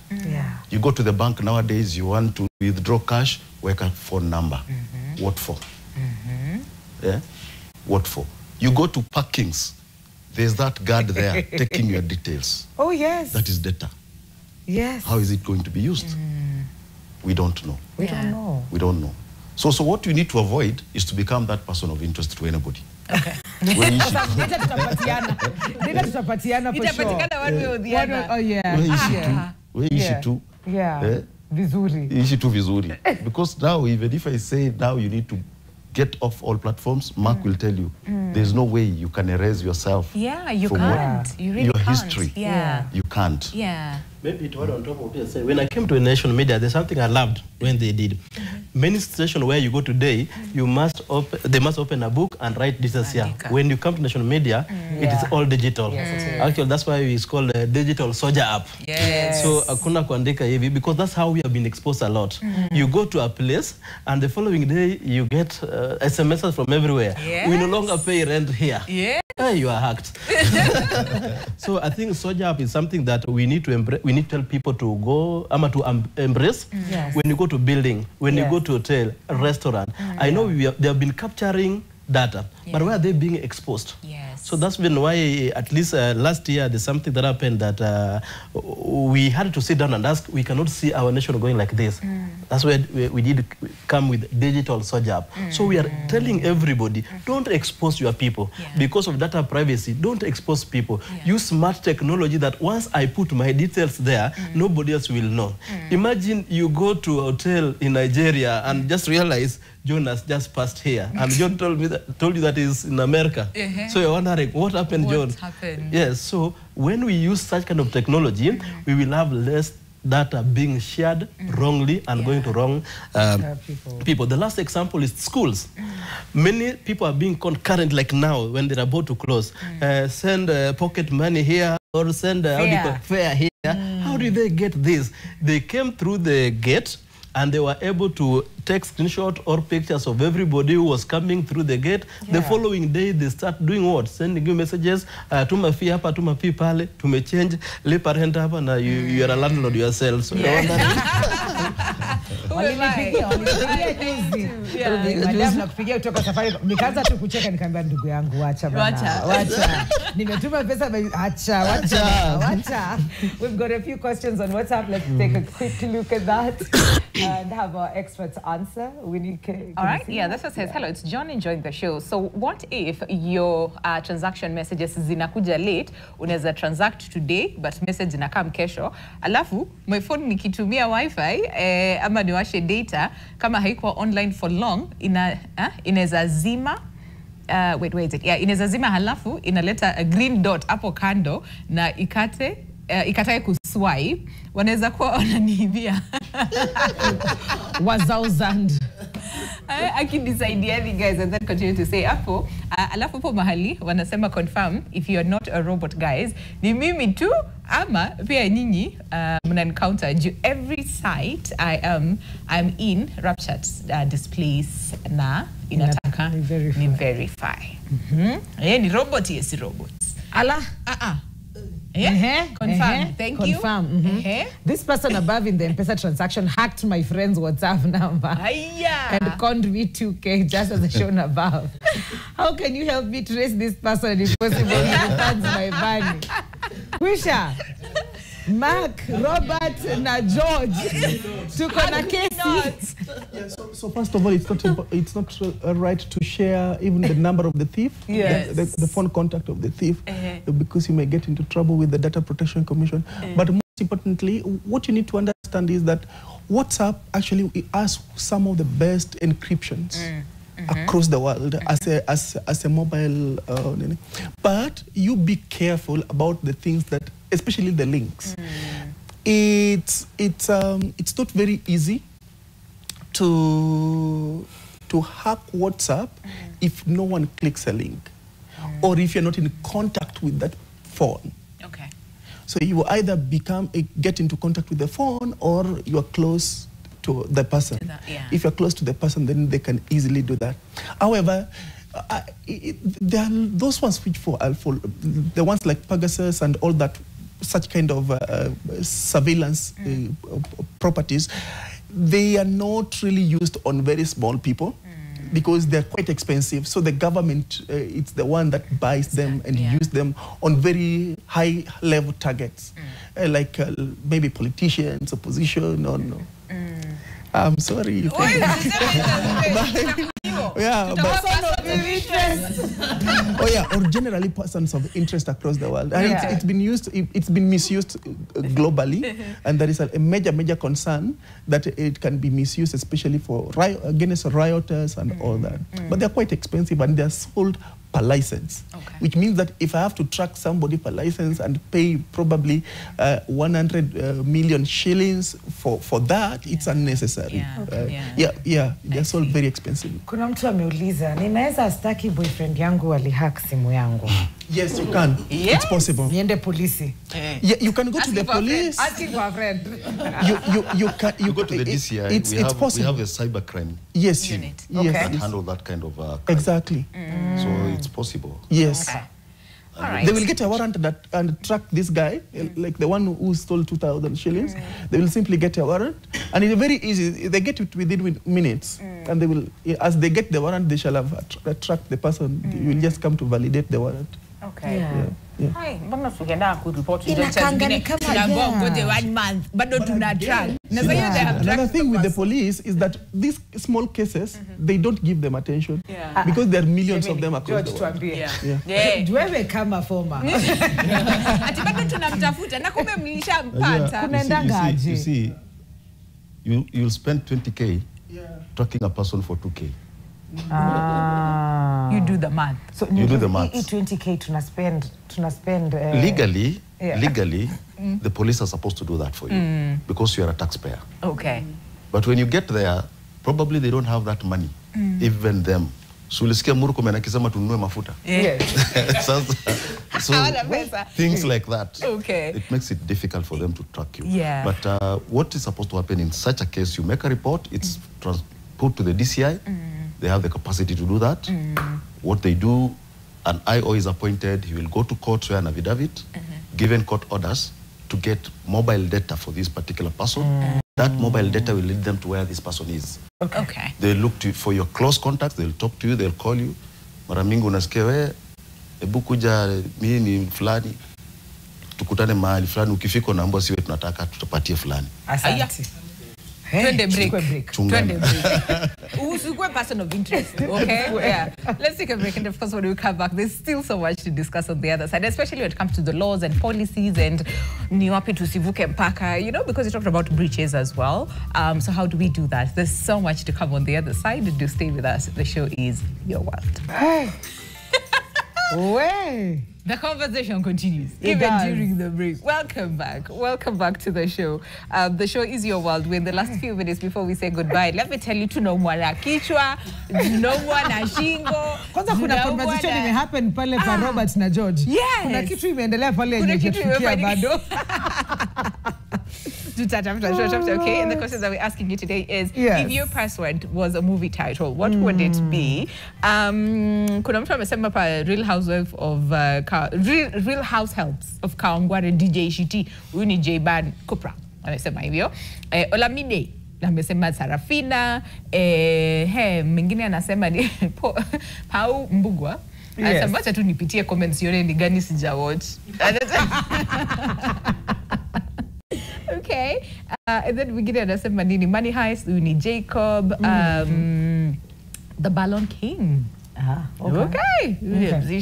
Speaker 4: You go to the bank nowadays, you want to withdraw cash, work a phone number. What for? What for? You go to parkings, there's that guard there taking your details.
Speaker 1: Oh, yes.
Speaker 4: That is data.
Speaker 1: Yes.
Speaker 4: How is it going to be used? We don't know.
Speaker 1: We don't know.
Speaker 4: We don't know. So what you need to avoid is to become that person of interest to anybody.
Speaker 2: Okay.
Speaker 4: Vizuri. Because now, even if I say now you need to get off all platforms, Mark will tell you, there's no way you can erase yourself.
Speaker 2: You can't. You really
Speaker 4: your
Speaker 2: can't.
Speaker 4: History. You can't.
Speaker 3: Maybe to add on top of what you said, when I came to a national media, there's something I loved when they did. Many stations where you go today, they must open a book and write details here. When you come to national media, it is all digital. Actually, that's why it's called a digital soldier app. So akuna kuandika hivi, because that's how we have been exposed a lot. You go to a place and the following day you get SMSs from everywhere. We no longer pay rent here. hey, you are hacked. So I think SOJAP is something that we need to embrace. We need to tell people to go, to embrace.
Speaker 1: Yes.
Speaker 3: When you go to building, when you go to hotel, restaurant. I know they have been capturing data, but where are they being exposed?
Speaker 2: Yes.
Speaker 3: So that's been why, at least last year, there's something that happened that we had to sit down and ask, we cannot see our nation going like this. That's why we did come with digital SOJAP. So we are telling everybody, don't expose your people. Because of data privacy, don't expose people. Use smart technology that once I put my details there, nobody else will know. Imagine you go to a hotel in Nigeria and just realize John has just passed here, and John told you that he's in America. So you're wondering, what happened, John?
Speaker 2: What happened?
Speaker 3: Yes, so when we use such kind of technology, we will have less data being shared wrongly and going to wrong people. The last example is schools. Many people are being concurrent, like now, when they're about to close. Send pocket money here, or send fare here. How did they get this? They came through the gate, and they were able to take screenshot or pictures of everybody who was coming through the gate. The following day, they start doing what? Sending you messages, tuma fee hapa, tuma fee pale, tume change, lipa rent hapa, na you are a landlord yourself. So
Speaker 1: nakupigia kutoka safari, nikaanza tu kucheka, nikamwambia ndugu yangu wacha bana. Wacha. Nimetuma pesa, wacha. We've got a few questions on WhatsApp. Let's take a quick look at that and have our experts answer.
Speaker 2: All right, this one says, hello, it's John enjoying the show. So what if your transaction messages zinakuja late, unaweza transact today, but message zinakam kesho, alafu my phone nikitumia wifi, ama niwashe data, kama haikuwa online for long, inaweza zima, inaweza zima halafu, inaleta a green dot hapo kando, na ikatae kuswipe, wanaweza kuwa wananiibia.
Speaker 1: Wazauzand.
Speaker 2: I can decide guys, and then continue to say hapo, alafu po mahali wanasema confirm if you are not a robot, guys, ni mimi tu ama pia nyinyi mna encounter every site I'm in Rapchat displays na inataka ni verify. Ni robot, yes, robot.
Speaker 1: Ala.
Speaker 2: Confirm. Thank you.
Speaker 1: This person above in the M-Pesa transaction hacked my friend's WhatsApp number and conned me 2K just as shown above. How can you help me trace this person if possible? He returns my money. Wisha, Mark, Robert, na George. Tuko na kesi.
Speaker 5: So first of all, it's not right to share even the number of the thief, the phone contact of the thief, because you may get into trouble with the Data Protection Commission. But most importantly, what you need to understand is that WhatsApp actually has some of the best encryptions across the world as a mobile. But you be careful about the things that, especially the links. It's not very easy to hack WhatsApp if no one clicks a link, or if you're not in contact with that phone.
Speaker 2: Okay.
Speaker 5: So you either get into contact with the phone, or you are close to the person. If you're close to the person, then they can easily do that. However, there are those ones which the ones like Pegasus and all that, such kind of surveillance properties, they are not really used on very small people because they're quite expensive. So the government, it's the one that buys them and use them on very high level targets, like maybe politicians, opposition, or no. I'm sorry. Or generally persons of interest across the world. And it's been misused globally, and there is a major concern that it can be misused, especially for against rioters and all that. But they're quite expensive, and they're sold per license, which means that if I have to track somebody per license and pay probably 100 million shillings for that, it's unnecessary. They're sold very expensive.
Speaker 1: Kuna mtu ameuliza, ninaweza astaki boyfriend yangu alihack simu yangu?
Speaker 5: Yes, you can. It's possible.
Speaker 1: Niende polisi.
Speaker 5: You can go to the police.
Speaker 1: Asking for a friend.
Speaker 4: You go to the DCI.
Speaker 5: It's possible.
Speaker 4: We have a cybercrime
Speaker 5: unit
Speaker 4: that handle that kind of crime.
Speaker 5: Exactly.
Speaker 4: So it's possible.
Speaker 5: Yes.
Speaker 2: right.
Speaker 5: They will get a warrant and track this guy, like the one who stole 2,000 shillings. They will simply get a warrant, and it's very easy. They get it within minutes, and they will, as they get the warrant, they shall have tracked the person. You will just come to validate the warrant.
Speaker 2: Okay.
Speaker 5: Yeah.
Speaker 2: Hai, mbona tukienda kuripoti
Speaker 1: Inakanga ni kama,
Speaker 2: tunaambiwa ngoje 1 month bado tuna track. Na sasa hiyo they have
Speaker 5: Another
Speaker 2: tracked
Speaker 5: thing with the
Speaker 2: person.
Speaker 5: police is that these small cases, they don't give them attention because there are millions of them across the world.
Speaker 2: Yeah.
Speaker 1: Wewe kama former.
Speaker 2: Ati bado tunamtafuta na kumbe mlishampata.
Speaker 1: Kunaendangaje?
Speaker 4: You see, you'll spend 20K tracking a person for 2K.
Speaker 2: You do the math.
Speaker 1: So
Speaker 4: You do the math.
Speaker 1: 20K tuna spend
Speaker 4: Legally,
Speaker 1: Yeah.
Speaker 4: legally, the police are supposed to do that for you because you are a taxpayer.
Speaker 2: Okay.
Speaker 4: But when you get there, probably they don't have that money, even them. So ulisikia Murkomen akisema tununue mafuta.
Speaker 1: Yes.
Speaker 4: So
Speaker 2: Hawana pesa.
Speaker 4: things like that.
Speaker 2: Okay.
Speaker 4: It makes it difficult for them to track you.
Speaker 2: Yeah.
Speaker 4: But what is supposed to happen in such a case, you make a report, it's put to the DCI. They have the capacity to do that. What they do, an IO is appointed. He will go to court, swear an affidavit, given court orders to get mobile data for this particular person. That mobile data will lead them to where this person is.
Speaker 2: Okay.
Speaker 4: They look to for your close contacts. They'll talk to you. They'll call you. Mara mingi unasikia we, ebu kuja mimi ni fulani, tukutane mahali fulani. Ukifika unaambiwa siwe tunataka tutapatie fulani.
Speaker 1: Asante.
Speaker 2: Twende break.
Speaker 4: Chungana.
Speaker 2: Twende break. Usikue person of interest, okay? Yeah. Let's take a break, and of course when we come back, there's still so much to discuss on the other side, especially when it comes to the laws and policies and ni wapi tusivuke mpaka, you know, because you talked about breaches as well. So how do we do that? There's so much to come on the other side. Do stay with us. The show is Your World.
Speaker 1: Hey. Way.
Speaker 2: The conversation continues
Speaker 1: It
Speaker 2: even
Speaker 1: does.
Speaker 2: during the break. Welcome back. Welcome back to the show. The show is Your World. We're in the last few minutes before we say goodbye. Let me tell you, tunaumwa na kichwa, tunaumwa na shingo.
Speaker 1: Kwanza kuna
Speaker 2: tunaumwa
Speaker 1: conversation
Speaker 2: na-
Speaker 1: imehappen pale pa Robert na George.
Speaker 2: Yes.
Speaker 1: Kuna kitu imeendelea pale
Speaker 2: Kuna
Speaker 1: yenye
Speaker 2: kitu
Speaker 1: tufikia
Speaker 2: imefanyika.
Speaker 1: bado.
Speaker 2: Okay, and the question that we're asking you today is,
Speaker 1: Yes.
Speaker 2: if your password was a movie title, what would it be? Kuna mtu amesema pa Real Housewife of Real House Helps of Kawangware DJ Shiti. Huyu ni J-Ban Kupra amesema hivyo. Olamide amesema Sarafina. Mwingine anasema ni Pau Mbugwa. Anasema acha tu nipitie comments yone ni gani sija watch. Okay. And then mwingine anasema nini? Money Heist, huyu ni Jacob. The Ballon King. Okay.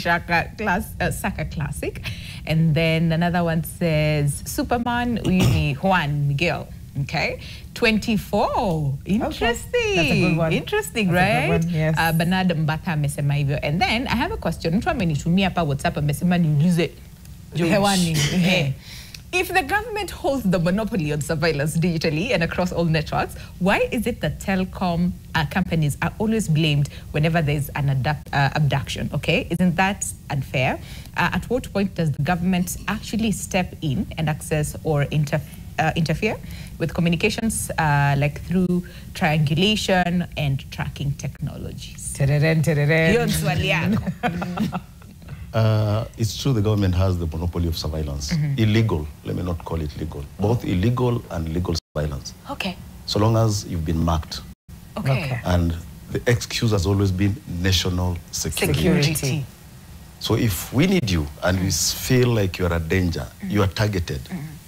Speaker 2: Saka Classic. And then another one says Superman, huyu ni Juan Miguel. Okay. 24. Interesting.
Speaker 1: That's a good one.
Speaker 2: Interesting,
Speaker 1: That's a good
Speaker 2: right?
Speaker 1: one, yes.
Speaker 2: Bernard Mbaka amesema hivyo. And then I have a question. Mtu amenitumia hapa WhatsApp amesema niulize George.
Speaker 1: Hewani.
Speaker 2: If the government holds the monopoly on surveillance digitally and across all networks, why is it that telecom companies are always blamed whenever there's an abduction? Okay, isn't that unfair? At what point does the government actually step in and access or interfere with communications like through triangulation and tracking technologies?
Speaker 1: Tereren.
Speaker 2: Hiyo ni swali yako.
Speaker 4: It's true the government has the monopoly of surveillance. Illegal, let me not call it legal. Both illegal and legal surveillance.
Speaker 2: Okay.
Speaker 4: So long as you've been marked.
Speaker 2: Okay.
Speaker 4: And the excuse has always been national security. So if we need you and we feel like you're a danger, you are targeted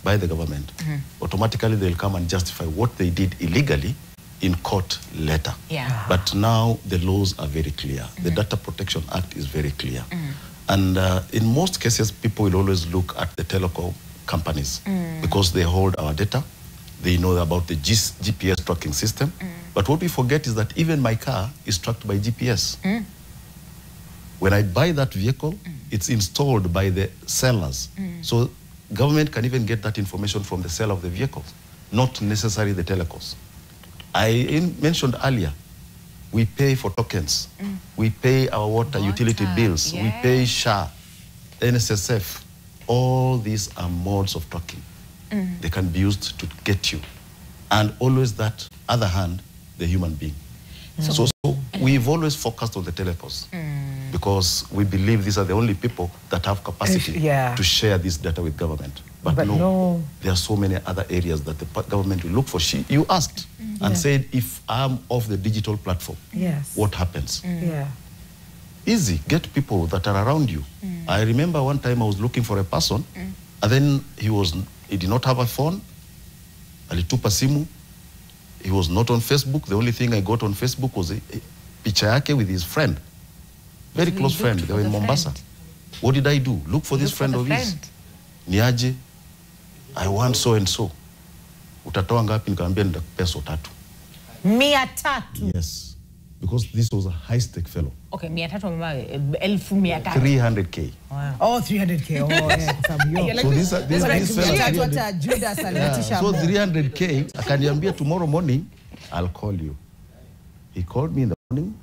Speaker 4: by the government, automatically they'll come and justify what they did illegally in court later.
Speaker 2: Yeah.
Speaker 4: But now the laws are very clear. The Data Protection Act is very clear. And in most cases, people will always look at the telecom companies because they hold our data. They know about the GPS tracking system. But what we forget is that even my car is tracked by GPS. When I buy that vehicle, it's installed by the sellers. So government can even get that information from the seller of the vehicle, not necessarily the telecoms. I mentioned earlier, we pay for tokens. We pay our water utility bills.
Speaker 2: Yeah.
Speaker 4: We pay SHA, NSSF. All these are modes of tracking. They can be used to get you. And always that other hand, the human being. So we we've always focused on the telecoms because we believe these are the only people that have capacity to share this data with government. But no, there are so many other areas that the government will look for. You asked and said, if I'm off the digital platform, what happens? Easy, get people that are around you. I remember one time I was looking for a person, and then he did not have a phone. Alitupa simu. He was not on Facebook. The only thing I got on Facebook was a picture yake with his friend. Very close friend. They were in Mombasa. What did I do? Look for this friend of his. Niaje, I want so and so. Utatoa ngapi? Nikamwambia nitakupea so 3.
Speaker 1: 300.
Speaker 4: Yes. Because this was a high-stake fellow.
Speaker 2: Okay, 300,000.
Speaker 4: 300K.
Speaker 2: Wow.
Speaker 1: Oh, 300K. Oh, yeah.
Speaker 4: So this so 300K, akaniambia tomorrow morning, I'll call you. He called me in the morning.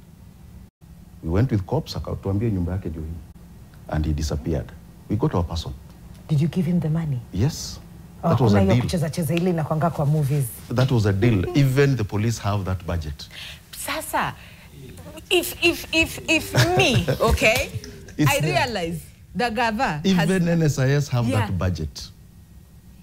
Speaker 4: We went with cops, akatuambia nyumba yake ndio hii. And he disappeared. We got our person.
Speaker 1: Did you give him the money?
Speaker 4: Yes. That was a deal. That was a deal. Even the police have that budget.
Speaker 2: Sasa, if me, okay, I realize the Gava
Speaker 4: even NSIS have that budget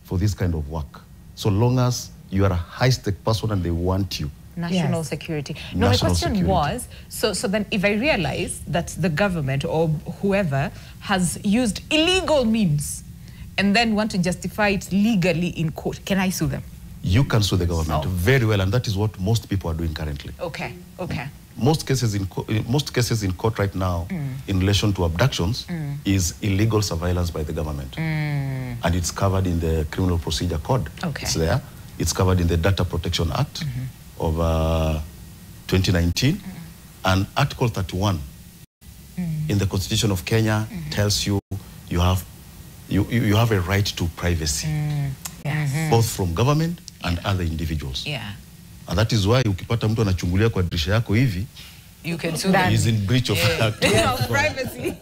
Speaker 4: for this kind of work. So long as you are a high-stake person and they want you.
Speaker 2: National security. No, my question was, so then if I realize that the government or whoever has used illegal means and then want to justify it legally in court, can I sue them?
Speaker 4: You can sue the government very well, and that is what most people are doing currently.
Speaker 2: Okay, okay.
Speaker 4: Most cases in court right now in relation to abductions is illegal surveillance by the government. And it's covered in the Criminal Procedure Code.
Speaker 2: Okay.
Speaker 4: It's there. It's covered in the Data Protection Act of 2019. And Article 31 in the Constitution of Kenya tells you you have a right to privacy, both from government and other individuals. And that is why ukipata mtu anachungulia kwa dirisha yako hivi,
Speaker 2: you can sue them.
Speaker 4: He's in breach of
Speaker 2: privacy.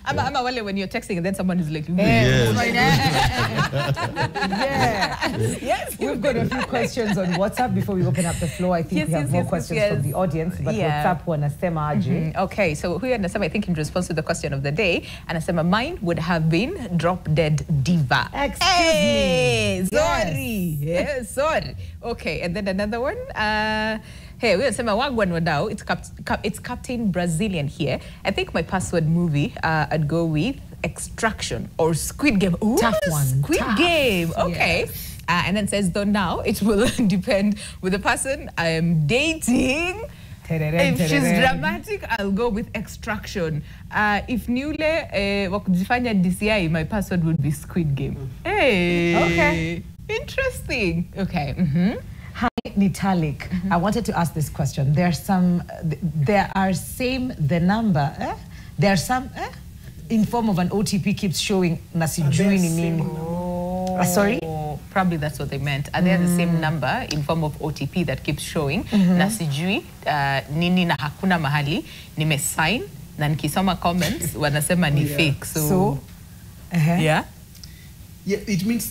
Speaker 2: Ama wale when you're texting and then someone is like,
Speaker 1: yes. We've got a few questions on WhatsApp before we open up the floor. I think we have more questions from the audience, but WhatsApp wanasema aje.
Speaker 2: Okay, so huyu anasema, I think in response to the question of the day, anasema mine would have been Drop Dead Diva.
Speaker 1: Excuse me.
Speaker 2: Sorry. Yes, sorry. Okay, and then another one. Hey, we say Wagwan Wadao. It's Captain Brazilian here. I think my password movie, I'd go with Extraction or Squid Game. Ooh,
Speaker 1: tough one.
Speaker 2: Squid Game. Okay. Yes. And then says, though now it will depend with the person I am dating. If she's dramatic, I'll go with Extraction. If Nule wakujifanya DCI, my password would be Squid Game. Hey. Okay. Interesting. Okay.
Speaker 1: Hi, Nitalik. I wanted to ask this question. There are some in form of an OTP keeps showing nasijui ni nini. Sorry?
Speaker 2: Probably that's what they meant. Are they the same number in form of OTP that keeps showing nasijui nini na hakuna mahali nimesign na nikisoma comments wanasema ni fake. So yeah.
Speaker 5: Yeah, it means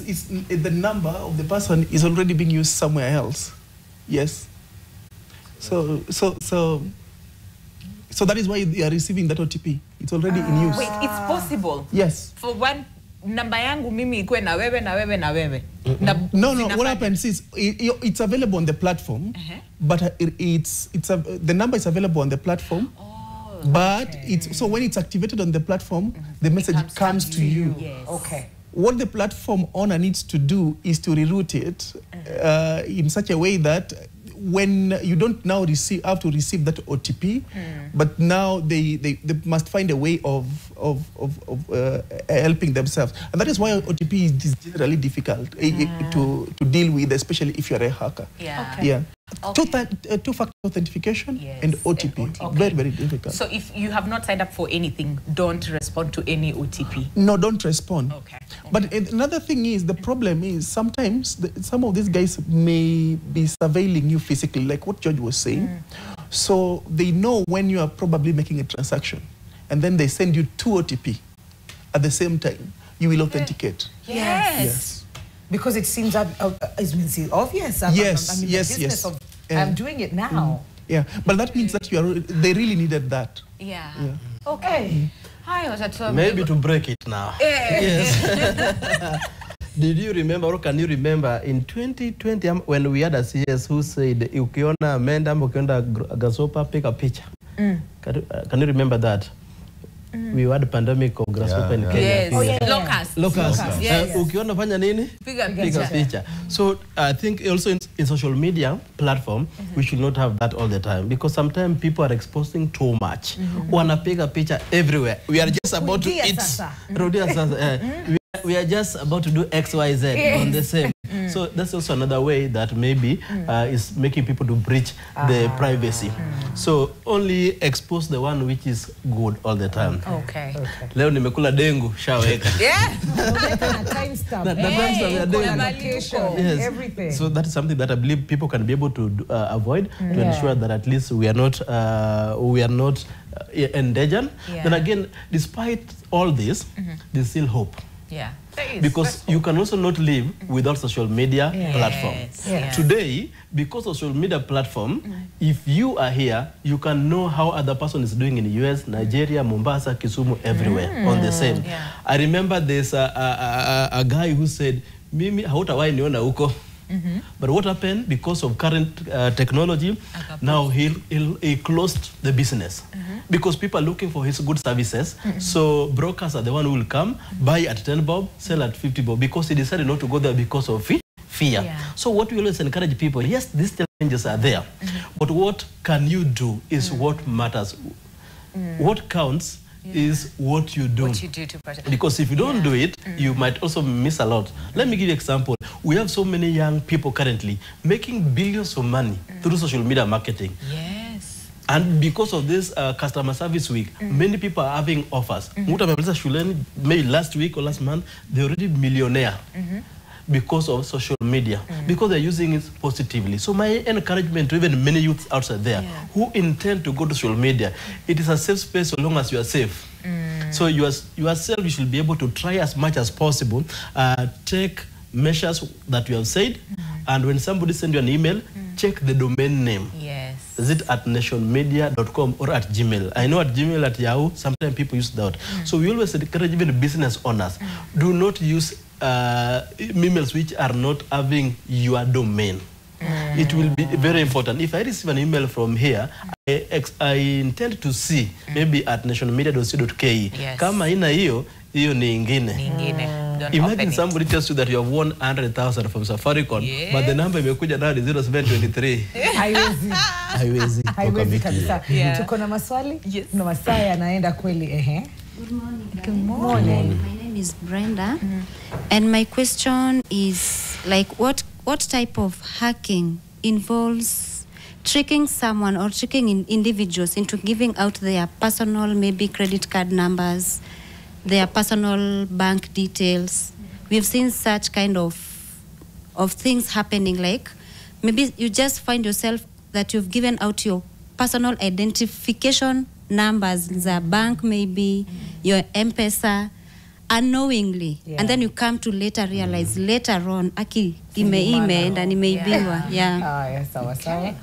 Speaker 5: the number of the person is already being used somewhere else. Yes. So that is why you are receiving that OTP. It's already in use.
Speaker 2: Wait, it's possible?
Speaker 5: Yes.
Speaker 2: For one number yangu mimi ikue na wewe na wewe na wewe.
Speaker 5: No. What happens is it's available on the platform, but the number is available on the platform. But so when it's activated on the platform, the message comes to you.
Speaker 2: Yes.
Speaker 1: Okay.
Speaker 5: What the platform owner needs to do is to reroute it in such a way that when you don't now have to receive that OTP, but now they must find a way of helping themselves. And that is why OTP is generally difficult to deal with, especially if you're a hacker.
Speaker 2: Yeah.
Speaker 5: Okay. Yeah. Okay. Two-factor authentication and OTP. Okay. Very, very difficult.
Speaker 2: So if you have not signed up for anything, don't respond to any OTP?
Speaker 5: No, don't respond.
Speaker 2: Okay.
Speaker 5: But another thing is, the problem is sometimes some of these guys may be surveilling you physically, like what George was saying. So they know when you are probably making a transaction, and then they send you 2 OTP at the same time. You will authenticate.
Speaker 2: Yes.
Speaker 1: Because it seems obvious.
Speaker 5: Yes.
Speaker 1: I'm doing it now.
Speaker 5: Yeah, but that means that they really needed that.
Speaker 2: Yeah.
Speaker 5: Yeah.
Speaker 2: Okay. Hi, was that
Speaker 3: Maybe to break it now. Yes. Did you remember, or can you remember in 2020 when we had a CS who said, ukiona amenda ukiona grasshopper, pick a picture? Can you remember that? We had a pandemic of grasshopper in Kenya.
Speaker 2: Yes.
Speaker 1: Oh, yeah.
Speaker 2: Locust. Yes.
Speaker 3: Ukiona fanya nini?
Speaker 2: Pick a
Speaker 3: Picture. So I think also in social media platform, we should not have that all the time, because sometimes people are exposing too much. Wanapiga picture everywhere. We are just about to eat. We are just about to do X, Y, Z on the same. So that's also another way that maybe is making people to breach the privacy. So only expose the one which is good all the time.
Speaker 2: Okay.
Speaker 3: Leo nimekula dengu, shaweka.
Speaker 2: Yeah.
Speaker 3: Yes.
Speaker 1: Everything.
Speaker 3: So that is something that I believe people can be able to avoid to ensure that at least we are not endangered.
Speaker 2: Yeah.
Speaker 3: Then again, despite all this, there's still hope.
Speaker 2: Yeah.
Speaker 3: Because you can also not live without social media platform.
Speaker 2: Yeah.
Speaker 3: Today, because of social media platform, if you are here, you can know how other person is doing in the US, Nigeria, Mombasa, Kisumu, everywhere on the same.
Speaker 2: Yeah.
Speaker 3: I remember there's a guy who said, Mimi, hautawai niona huko. But what happened because of current technology? Now he closed the business because people are looking for his good services. So brokers are the one who will come, buy at 10 bob, sell at 50 bob, because he decided not to go there because of fear.
Speaker 2: Yeah.
Speaker 3: So what we always encourage people, yes, these challenges are there, but what can you do is what matters. What counts is what you do.
Speaker 2: What you do to protect.
Speaker 3: Because if you don't do it, you might also miss a lot. Let me give you an example. We have so many young people currently making billions of money through social media marketing.
Speaker 2: Yes.
Speaker 3: And because of this customer service week, many people are having offers. Mtu amemaliza shuleni, maybe last week or last month, they're already millionaire. Because of social media, because they're using it positively. So my encouragement to even many youths outside there who intend to go to social media, it is a safe space so long as you are safe. So yourself, you should be able to try as much as possible, take measures that you have said, and when somebody sends you an email, check the domain name.
Speaker 2: Yes.
Speaker 3: Is it at nationmedia.com or at Gmail? I know at Gmail, at Yahoo, sometimes people use that. So we always encourage even business owners, do not use emails which are not having your domain. It will be very important. If I receive an email from here, I intend to see maybe at nationmedia.co.ke.
Speaker 2: Yes.
Speaker 3: Kama ina hiyo ni ingine.
Speaker 2: Don't
Speaker 3: Imagine somebody tells you that you have won 100,000 from Safaricom, but the number imekuja now ni 0723. Haiwezi.
Speaker 1: Haiwezi kabisa. Tuko na maswali?
Speaker 2: Yes.
Speaker 1: Na masaa yanaenda kweli.
Speaker 7: Good morning.
Speaker 1: Good morning.
Speaker 7: My name is Brenda, and my question is like, what type of hacking involves tricking someone or tricking individuals into giving out their personal, maybe credit card numbers, their personal bank details? We've seen such kind of things happening, like maybe you just find yourself that you've given out your personal identification numbers, the bank maybe, your M-Pesa, unknowingly. And then you come to later realize later on, imeenda nimeibiwa.
Speaker 1: Yes, sawa.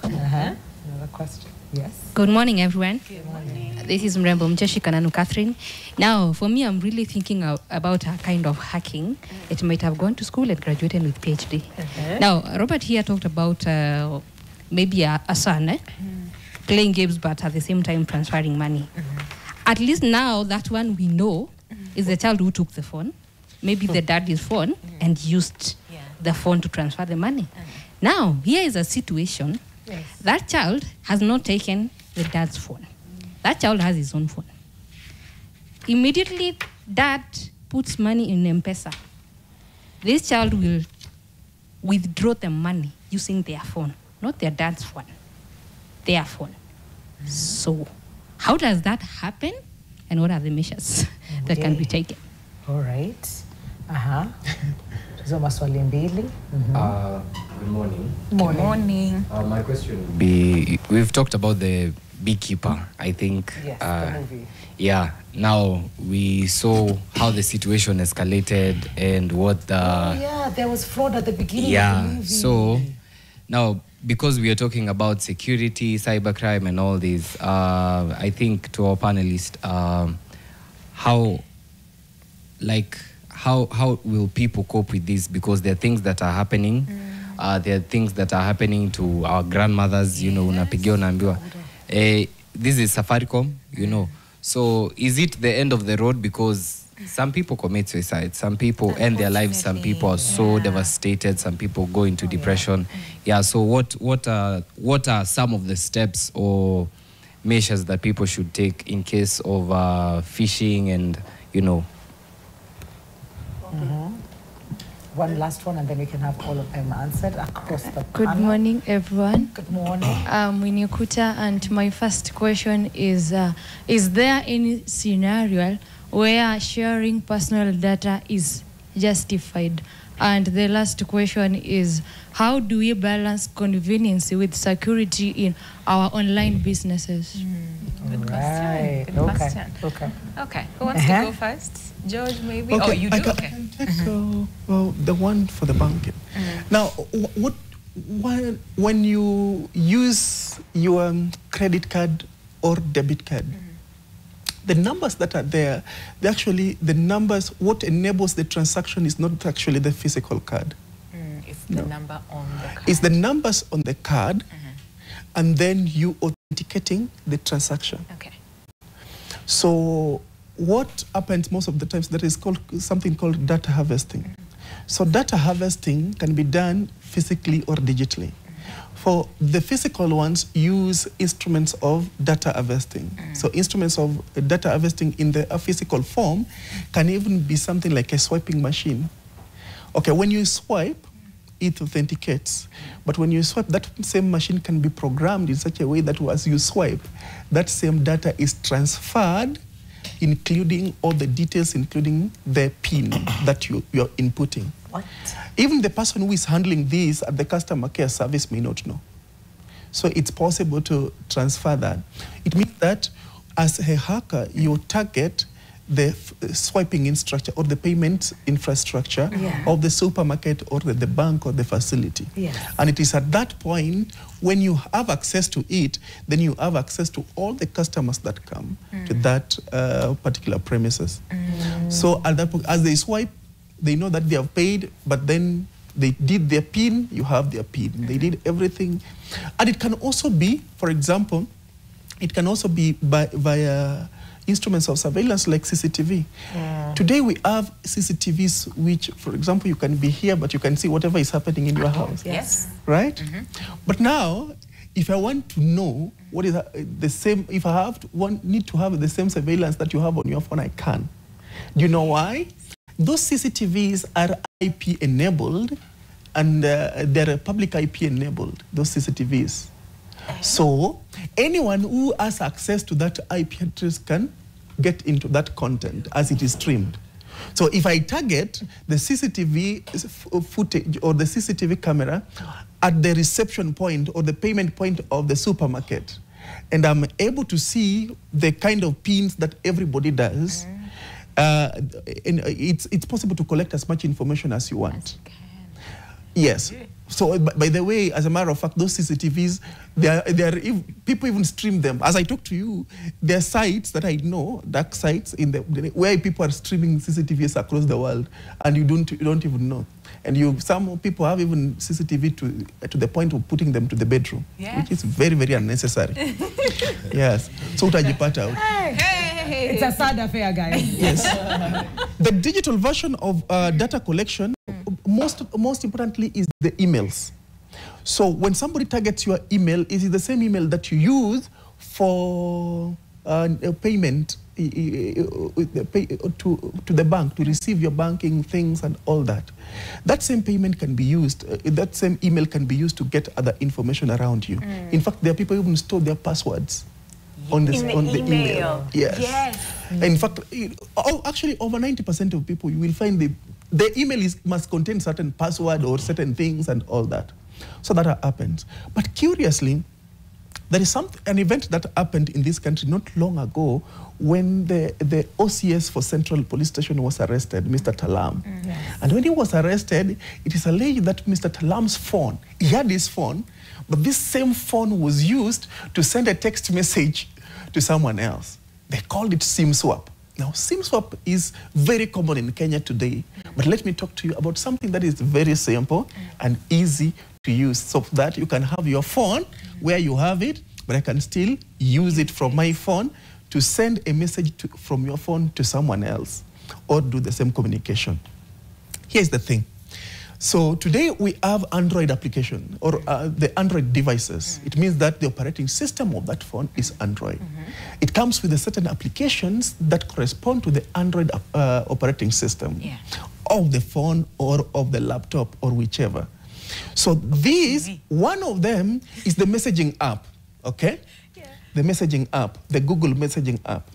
Speaker 1: Another question. Yes.
Speaker 8: Good morning, everyone. Good morning. This is Mrembo Mcheshi Kananu Catherine. Now, for me, I'm really thinking about a kind of hacking. It might have gone to school and graduated with PhD. Now, Robert here talked about maybe a son playing games, but at the same time transferring money. At least now, that one we know is the child who took the phone, maybe the daddy's phone, and used the phone to transfer the money. Now, here is a situation. That child has not taken the dad's phone. That child has his own phone. Immediately, dad puts money in M-Pesa. This child will withdraw the money using their phone, not their dad's phone, their phone. So, how does that happen? And what are the measures that can be taken?
Speaker 1: All right. Tuzo maswali mbili.
Speaker 6: Good morning.
Speaker 2: Morning.
Speaker 6: My question would be, we've talked about the beekeeper, I think.
Speaker 1: Yes, the movie.
Speaker 6: Yeah, now we saw how the situation escalated and what the...
Speaker 1: there was fraud at the beginning of the movie.
Speaker 6: So now because we are talking about security, cybercrime, and all these, I think to our panelists, how will people cope with this? Because there are things that are happening. There are things that are happening to our grandmothers. You know, unapigia unaambiwa, this is Safaricom. You know, so is it the end of the road? Because some people commit suicide, some people end their lives, some people are so devastated, some people go into depression. Yeah, so what are some of the steps or measures that people should take in case of phishing and, you know?
Speaker 1: One last one, and then we can have all of them answered across the panel.
Speaker 9: Good morning, everyone.
Speaker 1: Good morning.
Speaker 9: I'm Winnie Kuta, and my first question is there any scenario where sharing personal data is justified? And the last question is, how do we balance convenience with security in our online businesses?
Speaker 2: Good
Speaker 1: Right.
Speaker 2: question. Good question. Okay. Who wants to go first? George, maybe?
Speaker 5: Okay,
Speaker 2: Oh, you do?
Speaker 5: I can take well, the one for the banking. Now, when you use your credit card or debit card, the numbers that are there, the numbers, what enables the transaction is not actually the physical card.
Speaker 2: It's the number on the card.
Speaker 5: It's the numbers on the card, and then you authenticating the transaction.
Speaker 2: Okay.
Speaker 5: So what happens most of the times, that is called something called data harvesting. So data harvesting can be done physically or digitally. For the physical ones, use instruments of data harvesting. So instruments of data harvesting in the physical form can even be something like a swiping machine. Okay, when you swipe, it authenticates. But when you swipe, that same machine can be programmed in such a way that as you swipe, that same data is transferred, including all the details, including the PIN that you're inputting.
Speaker 1: What?
Speaker 5: Even the person who is handling this at the customer care service may not know. So it's possible to transfer that. It means that as a hacker, you target the swiping infrastructure or the payment infrastructure of the supermarket or the bank or the facility.
Speaker 1: Yes.
Speaker 5: And it is at that point, when you have access to it, then you have access to all the customers that come to that particular premises. So at that point, as they swipe, they know that they have paid, but then they did their PIN, you have their PIN. They did everything. And it can also be, for example, it can also be via instruments of surveillance like CCTV. Today we have CCTVs which, for example, you can be here, but you can see whatever is happening in your house.
Speaker 2: Yes.
Speaker 5: Right? But now, if I want to know what is the same, if I need to have the same surveillance that you have on your phone, I can. Do you know why? Those CCTVs are IP enabled, and they're public IP enabled, those CCTVs. So anyone who has access to that IP address can get into that content as it is streamed. So if I target the CCTV footage or the CCTV camera at the reception point or the payment point of the supermarket, and I'm able to see the kind of pins that everybody does, and it's possible to collect as much information as you want. Yes. So, by the way, as a matter of fact, those CCTVs, people even stream them. As I talk to you, there are sites that I know, dark sites where people are streaming CCTVs across the world, and you don't even know. And some people have even CCTV to the point of putting them to the bedroom, which is very, very unnecessary. Yes. So utajipata out.
Speaker 1: Hey. It's a sad affair, guys.
Speaker 5: Yes. The digital version of data collection, most importantly, is the emails. So when somebody targets your email, it is the same email that you use for payment to the bank, to receive your banking things and all that. That same payment can be used, that same email can be used to get other information around you. In fact, there are people who even store their passwords on the email. Yes. In fact, actually, over 90% of people, you will find the email must contain certain password or certain things and all that. So that happens. But curiously, there is an event that happened in this country not long ago when the OCS for Central Police Station was arrested, Mr. Talam. And when he was arrested, it is alleged that Mr. Talam's phone, he had his phone, but this same phone was used to send a text message to someone else. They called it SIM swap. Now, SIM swap is very common in Kenya today, but let me talk to you about something that is very simple and easy to use so that you can have your phone where you have it, but I can still use it from my phone to send a message from your phone to someone else or do the same communication. Here's the thing. So today we have Android application or the Android devices. It means that the operating system of that phone is Android. It comes with a certain applications that correspond to the Android operating system of the phone or of the laptop or whichever. So this, one of them is the messaging app, okay? The messaging app, the Google messaging app.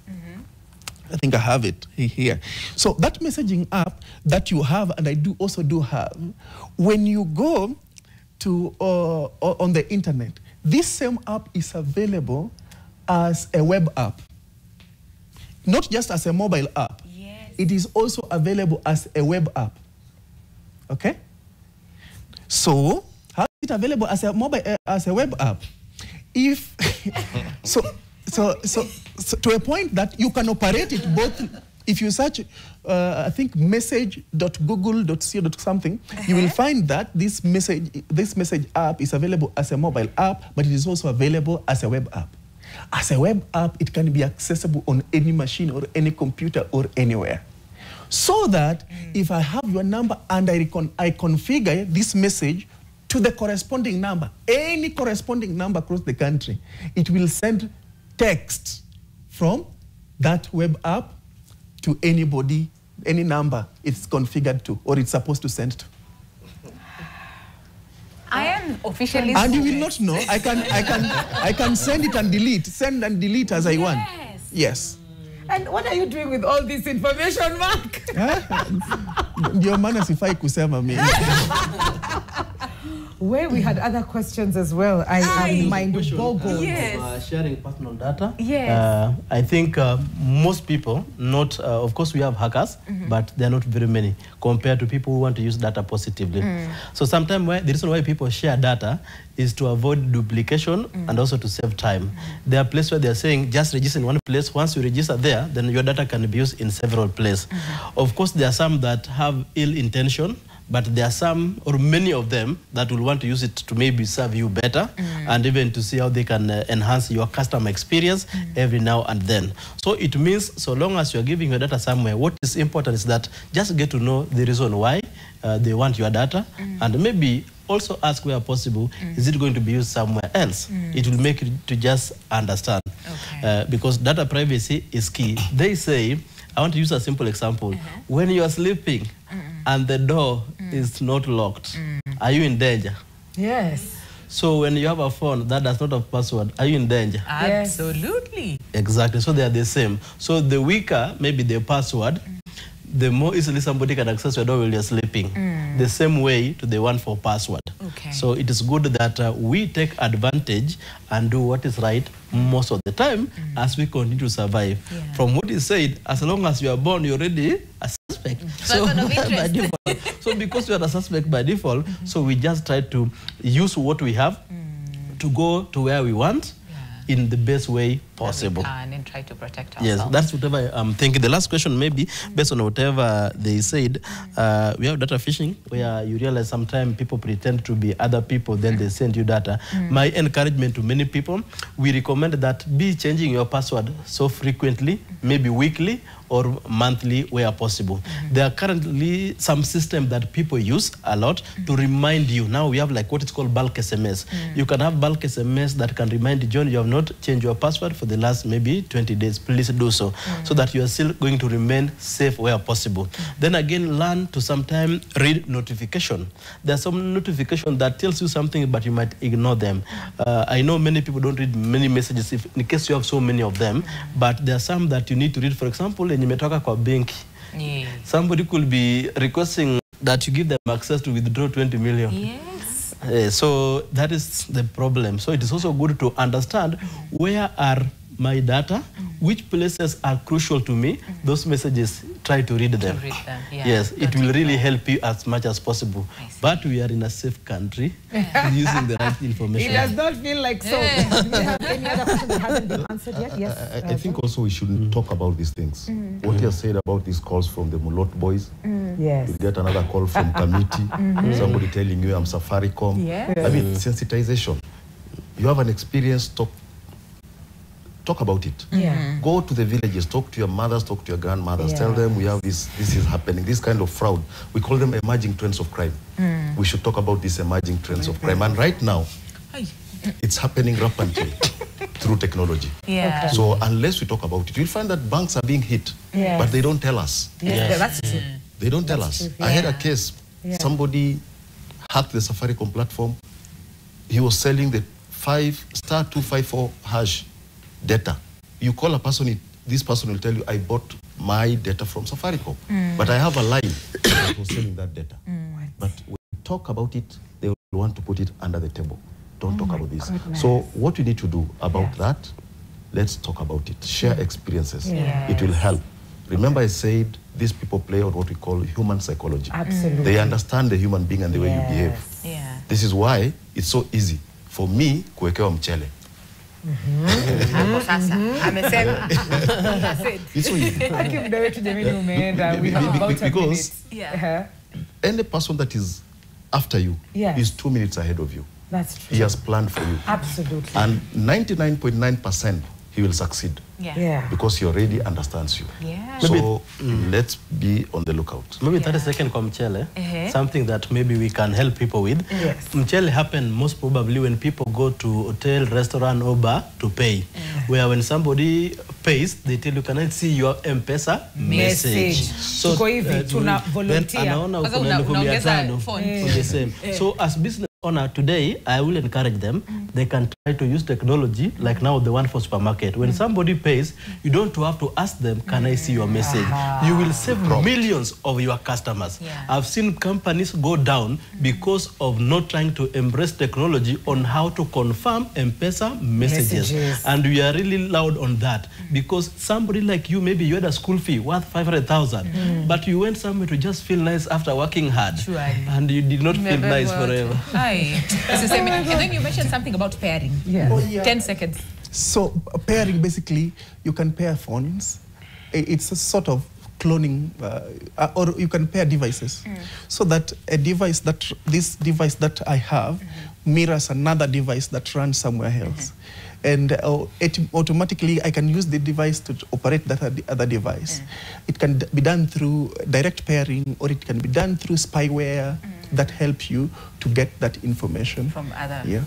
Speaker 5: I think I have it here. So that messaging app that you have, and I also do have, when you go to on the internet, this same app is available as a web app. Not just as a mobile app. Yes. It is also available as a web app. Okay? So, how is it available as a mobile as a web app? If so to a point that you can operate it both. If you search, I think message.google.co something, you will find that this message app is available as a mobile app, but it is also available as a web app. As a web app, it can be accessible on any machine or any computer or anywhere. So that if I have your number and I configure this message to the corresponding number, any corresponding number across the country, it will send text from that web app to anybody, any number it's configured to or it's supposed to send to.
Speaker 2: I am officially.
Speaker 5: And you will not know. I can send it and delete as I want. Yes.
Speaker 1: And what are you doing with all this information, Mark?
Speaker 5: Your maana sifai kusema mimi.
Speaker 1: Where we had other questions as well. I am mind-boggled.
Speaker 3: Yes. Sharing personal data.
Speaker 1: Yes.
Speaker 3: I think most people, not, of course we have hackers, but they're not very many compared to people who want to use data positively. So sometimes the reason why people share data is to avoid duplication and also to save time. There are places where they're saying just register in one place. Once you register there, then your data can be used in several places. Of course, there are some that have ill intention, but there are some or many of them that will want to use it to maybe serve you better and even to see how they can enhance your customer experience every now and then. So it means so long as you're giving your data somewhere, what is important is that just get to know the reason why they want your data and maybe also ask where possible, is it going to be used somewhere else? It will make you to just understand. Because data privacy is key. They say, I want to use a simple example. When you are sleeping and the door is not locked, are you in danger?
Speaker 1: Yes.
Speaker 3: So when you have a phone that does not have password, are you in danger?
Speaker 2: Absolutely.
Speaker 3: Exactly. So they are the same. So the weaker, maybe the password, the more easily somebody can access your door while you're sleeping. The same way to the one for password. So it is good that we take advantage and do what is right most of the time as we continue to survive. From what is said, as long as you are born, you're already a suspect. So, by default, so because you are a suspect by default, so we just try to use what we have to go to where we want in the best way possible.
Speaker 2: And try to protect ourselves.
Speaker 3: Yes, that's whatever I'm thinking. The last question maybe, based on whatever they said, we have data phishing, where you realize sometimes people pretend to be other people, then they send you data. My encouragement to many people, we recommend that be changing your password so frequently, maybe weekly or monthly where possible. There are currently some systems that people use a lot to remind you. Now we have like what is called bulk SMS. You can have bulk SMS that can remind you, John, you have not changed your password for the last maybe 20 days. Please do so, so that you are still going to remain safe where possible. Then again, learn to sometimes read notification. There's some notification that tells you something, but you might ignore them. I know many people don't read many messages in case you have so many of them, but there are some that you need to read. For example, nimetoka kwa benki. Somebody could be requesting that you give them access to withdraw 20 million. Yes. So that is the problem. So it is also good to understand where are my data, which places are crucial to me. Those messages try to read them.
Speaker 2: Yeah.
Speaker 3: Yes, it will really help you as much as possible. But we are in a safe country using the right information.
Speaker 1: It does not feel like so. Do we have any other question that hasn't been answered yet? Yes.
Speaker 4: I think also we shouldn't talk about these things. What you have said about these calls from the Mulot boys,
Speaker 1: Yes.
Speaker 4: you get another call from committee, somebody telling you I'm Safaricom.
Speaker 2: Yeah.
Speaker 4: I mean, sensitization. You have an experience, talk about it.
Speaker 1: Yeah.
Speaker 4: Go to the villages, talk to your mothers, talk to your grandmothers, tell them we have this is happening, this kind of fraud. We call them emerging trends of crime. We should talk about these emerging trends of crime. And right now, it's happening rapidly through technology.
Speaker 2: Yeah.
Speaker 1: Okay.
Speaker 4: So unless we talk about it, you'll find that banks are being hit,
Speaker 1: Yes.
Speaker 4: but they don't tell us.
Speaker 1: Yes. That's true.
Speaker 4: They don't tell us.
Speaker 1: true.
Speaker 4: I had a case. Somebody hacked the Safaricom platform. He was selling the *254# data. You call a person, this person will tell you, I bought my data from Safaricom. But I have a line that was selling that data. But when we talk about it, they will want to put it under the table. Don't talk about this. So what we need to do about that, let's talk about it. Share experiences.
Speaker 1: Yes.
Speaker 4: It will help. Remember I said these people play on what we call human psychology.
Speaker 1: Absolutely.
Speaker 4: They understand the human being and the way you behave.
Speaker 2: Yeah.
Speaker 4: This is why it's so easy for me kuwekewa mchele.
Speaker 2: Hapo sasa. Amesema.
Speaker 4: It's so easy.
Speaker 1: Thank you, Mda wetu jamini umeenda. We have about a
Speaker 4: Because-
Speaker 1: minute.
Speaker 2: Yeah.
Speaker 4: Any person that is after you
Speaker 1: Yes.
Speaker 4: is 2 minutes ahead of you.
Speaker 1: That's true.
Speaker 4: He has planned for you.
Speaker 1: Absolutely.
Speaker 4: And 99.9% he will succeed
Speaker 1: Yeah.
Speaker 4: because he already understands you.
Speaker 2: Yeah.
Speaker 4: So let's be on the lookout.
Speaker 3: Maybe 30 seconds kwa mchele, something that maybe we can help people with.
Speaker 1: Yes.
Speaker 3: Mchele happen most probably when people go to hotel, restaurant or bar to pay. Where when somebody pays, they tell you, can I see your M-Pesa message?
Speaker 1: Tuko hivi, tuna volunteer.
Speaker 3: Anaona
Speaker 2: Kwanza
Speaker 3: uko na elfu mia
Speaker 2: unaongeza
Speaker 3: tano
Speaker 2: phone.
Speaker 3: for the same. So as business owner today, I will encourage them. They can try to use technology like now the one for supermarket. When somebody pays, you don't have to ask them, can I see your message? You will save millions of your customers.
Speaker 2: Yeah.
Speaker 3: I've seen companies go down because of not trying to embrace technology on how to confirm M-Pesa messages. And we are really loud on that because somebody like you, maybe you had a school fee worth 500,000, but you went somewhere to just feel nice after working hard. And you did not feel nice forever.
Speaker 2: And then you mentioned something about pairing.
Speaker 1: Yeah.
Speaker 2: 10 seconds.
Speaker 5: So pairing, basically, you can pair phones. It's a sort of cloning, or you can pair devices, so that this device that I have mirrors another device that runs somewhere else. And automatically I can use the device to operate that other device. It can be done through direct pairing, or it can be done through spyware that help you to get that information.
Speaker 2: From other.
Speaker 5: Yeah.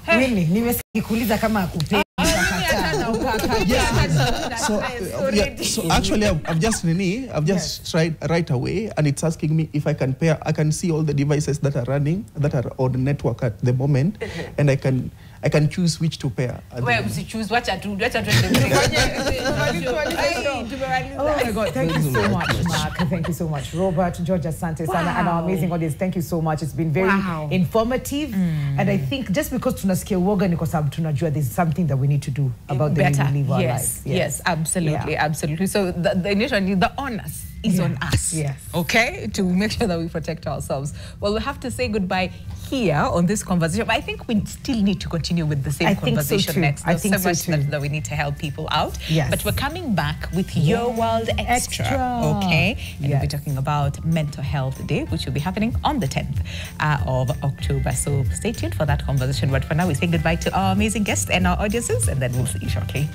Speaker 1: Really? Nimesikuuliza kama akupe.
Speaker 5: So actually, I've just tried right away, and it's asking me if I can pair. I can see all the devices that are running, that are on the network at the moment, and I can choose which to pair.
Speaker 2: Well, we choose what to do.
Speaker 1: Oh my God, thank you so much, Mark. Thank you so much, Robert, George Asante Sana, and our amazing audience. Thank you so much. It's been very informative. And I think just because tunasikia uoga ni kwa sababu tunajua there's something that we need to do about the way we live our lives.
Speaker 2: Yes, absolutely, absolutely. So initially, the onus is on us, okay, to make sure that we protect ourselves. Well, we have to say goodbye here on this conversation, but I think we still need to continue with the same conversation next. There's so much that we need to help people out. But we're coming back with Your World Extra. Okay? And we'll be talking about Mental Health Day, which will be happening on the 10th of October. So stay tuned for that conversation. But for now, we say goodbye to our amazing guests and our audiences, and then we'll see you shortly.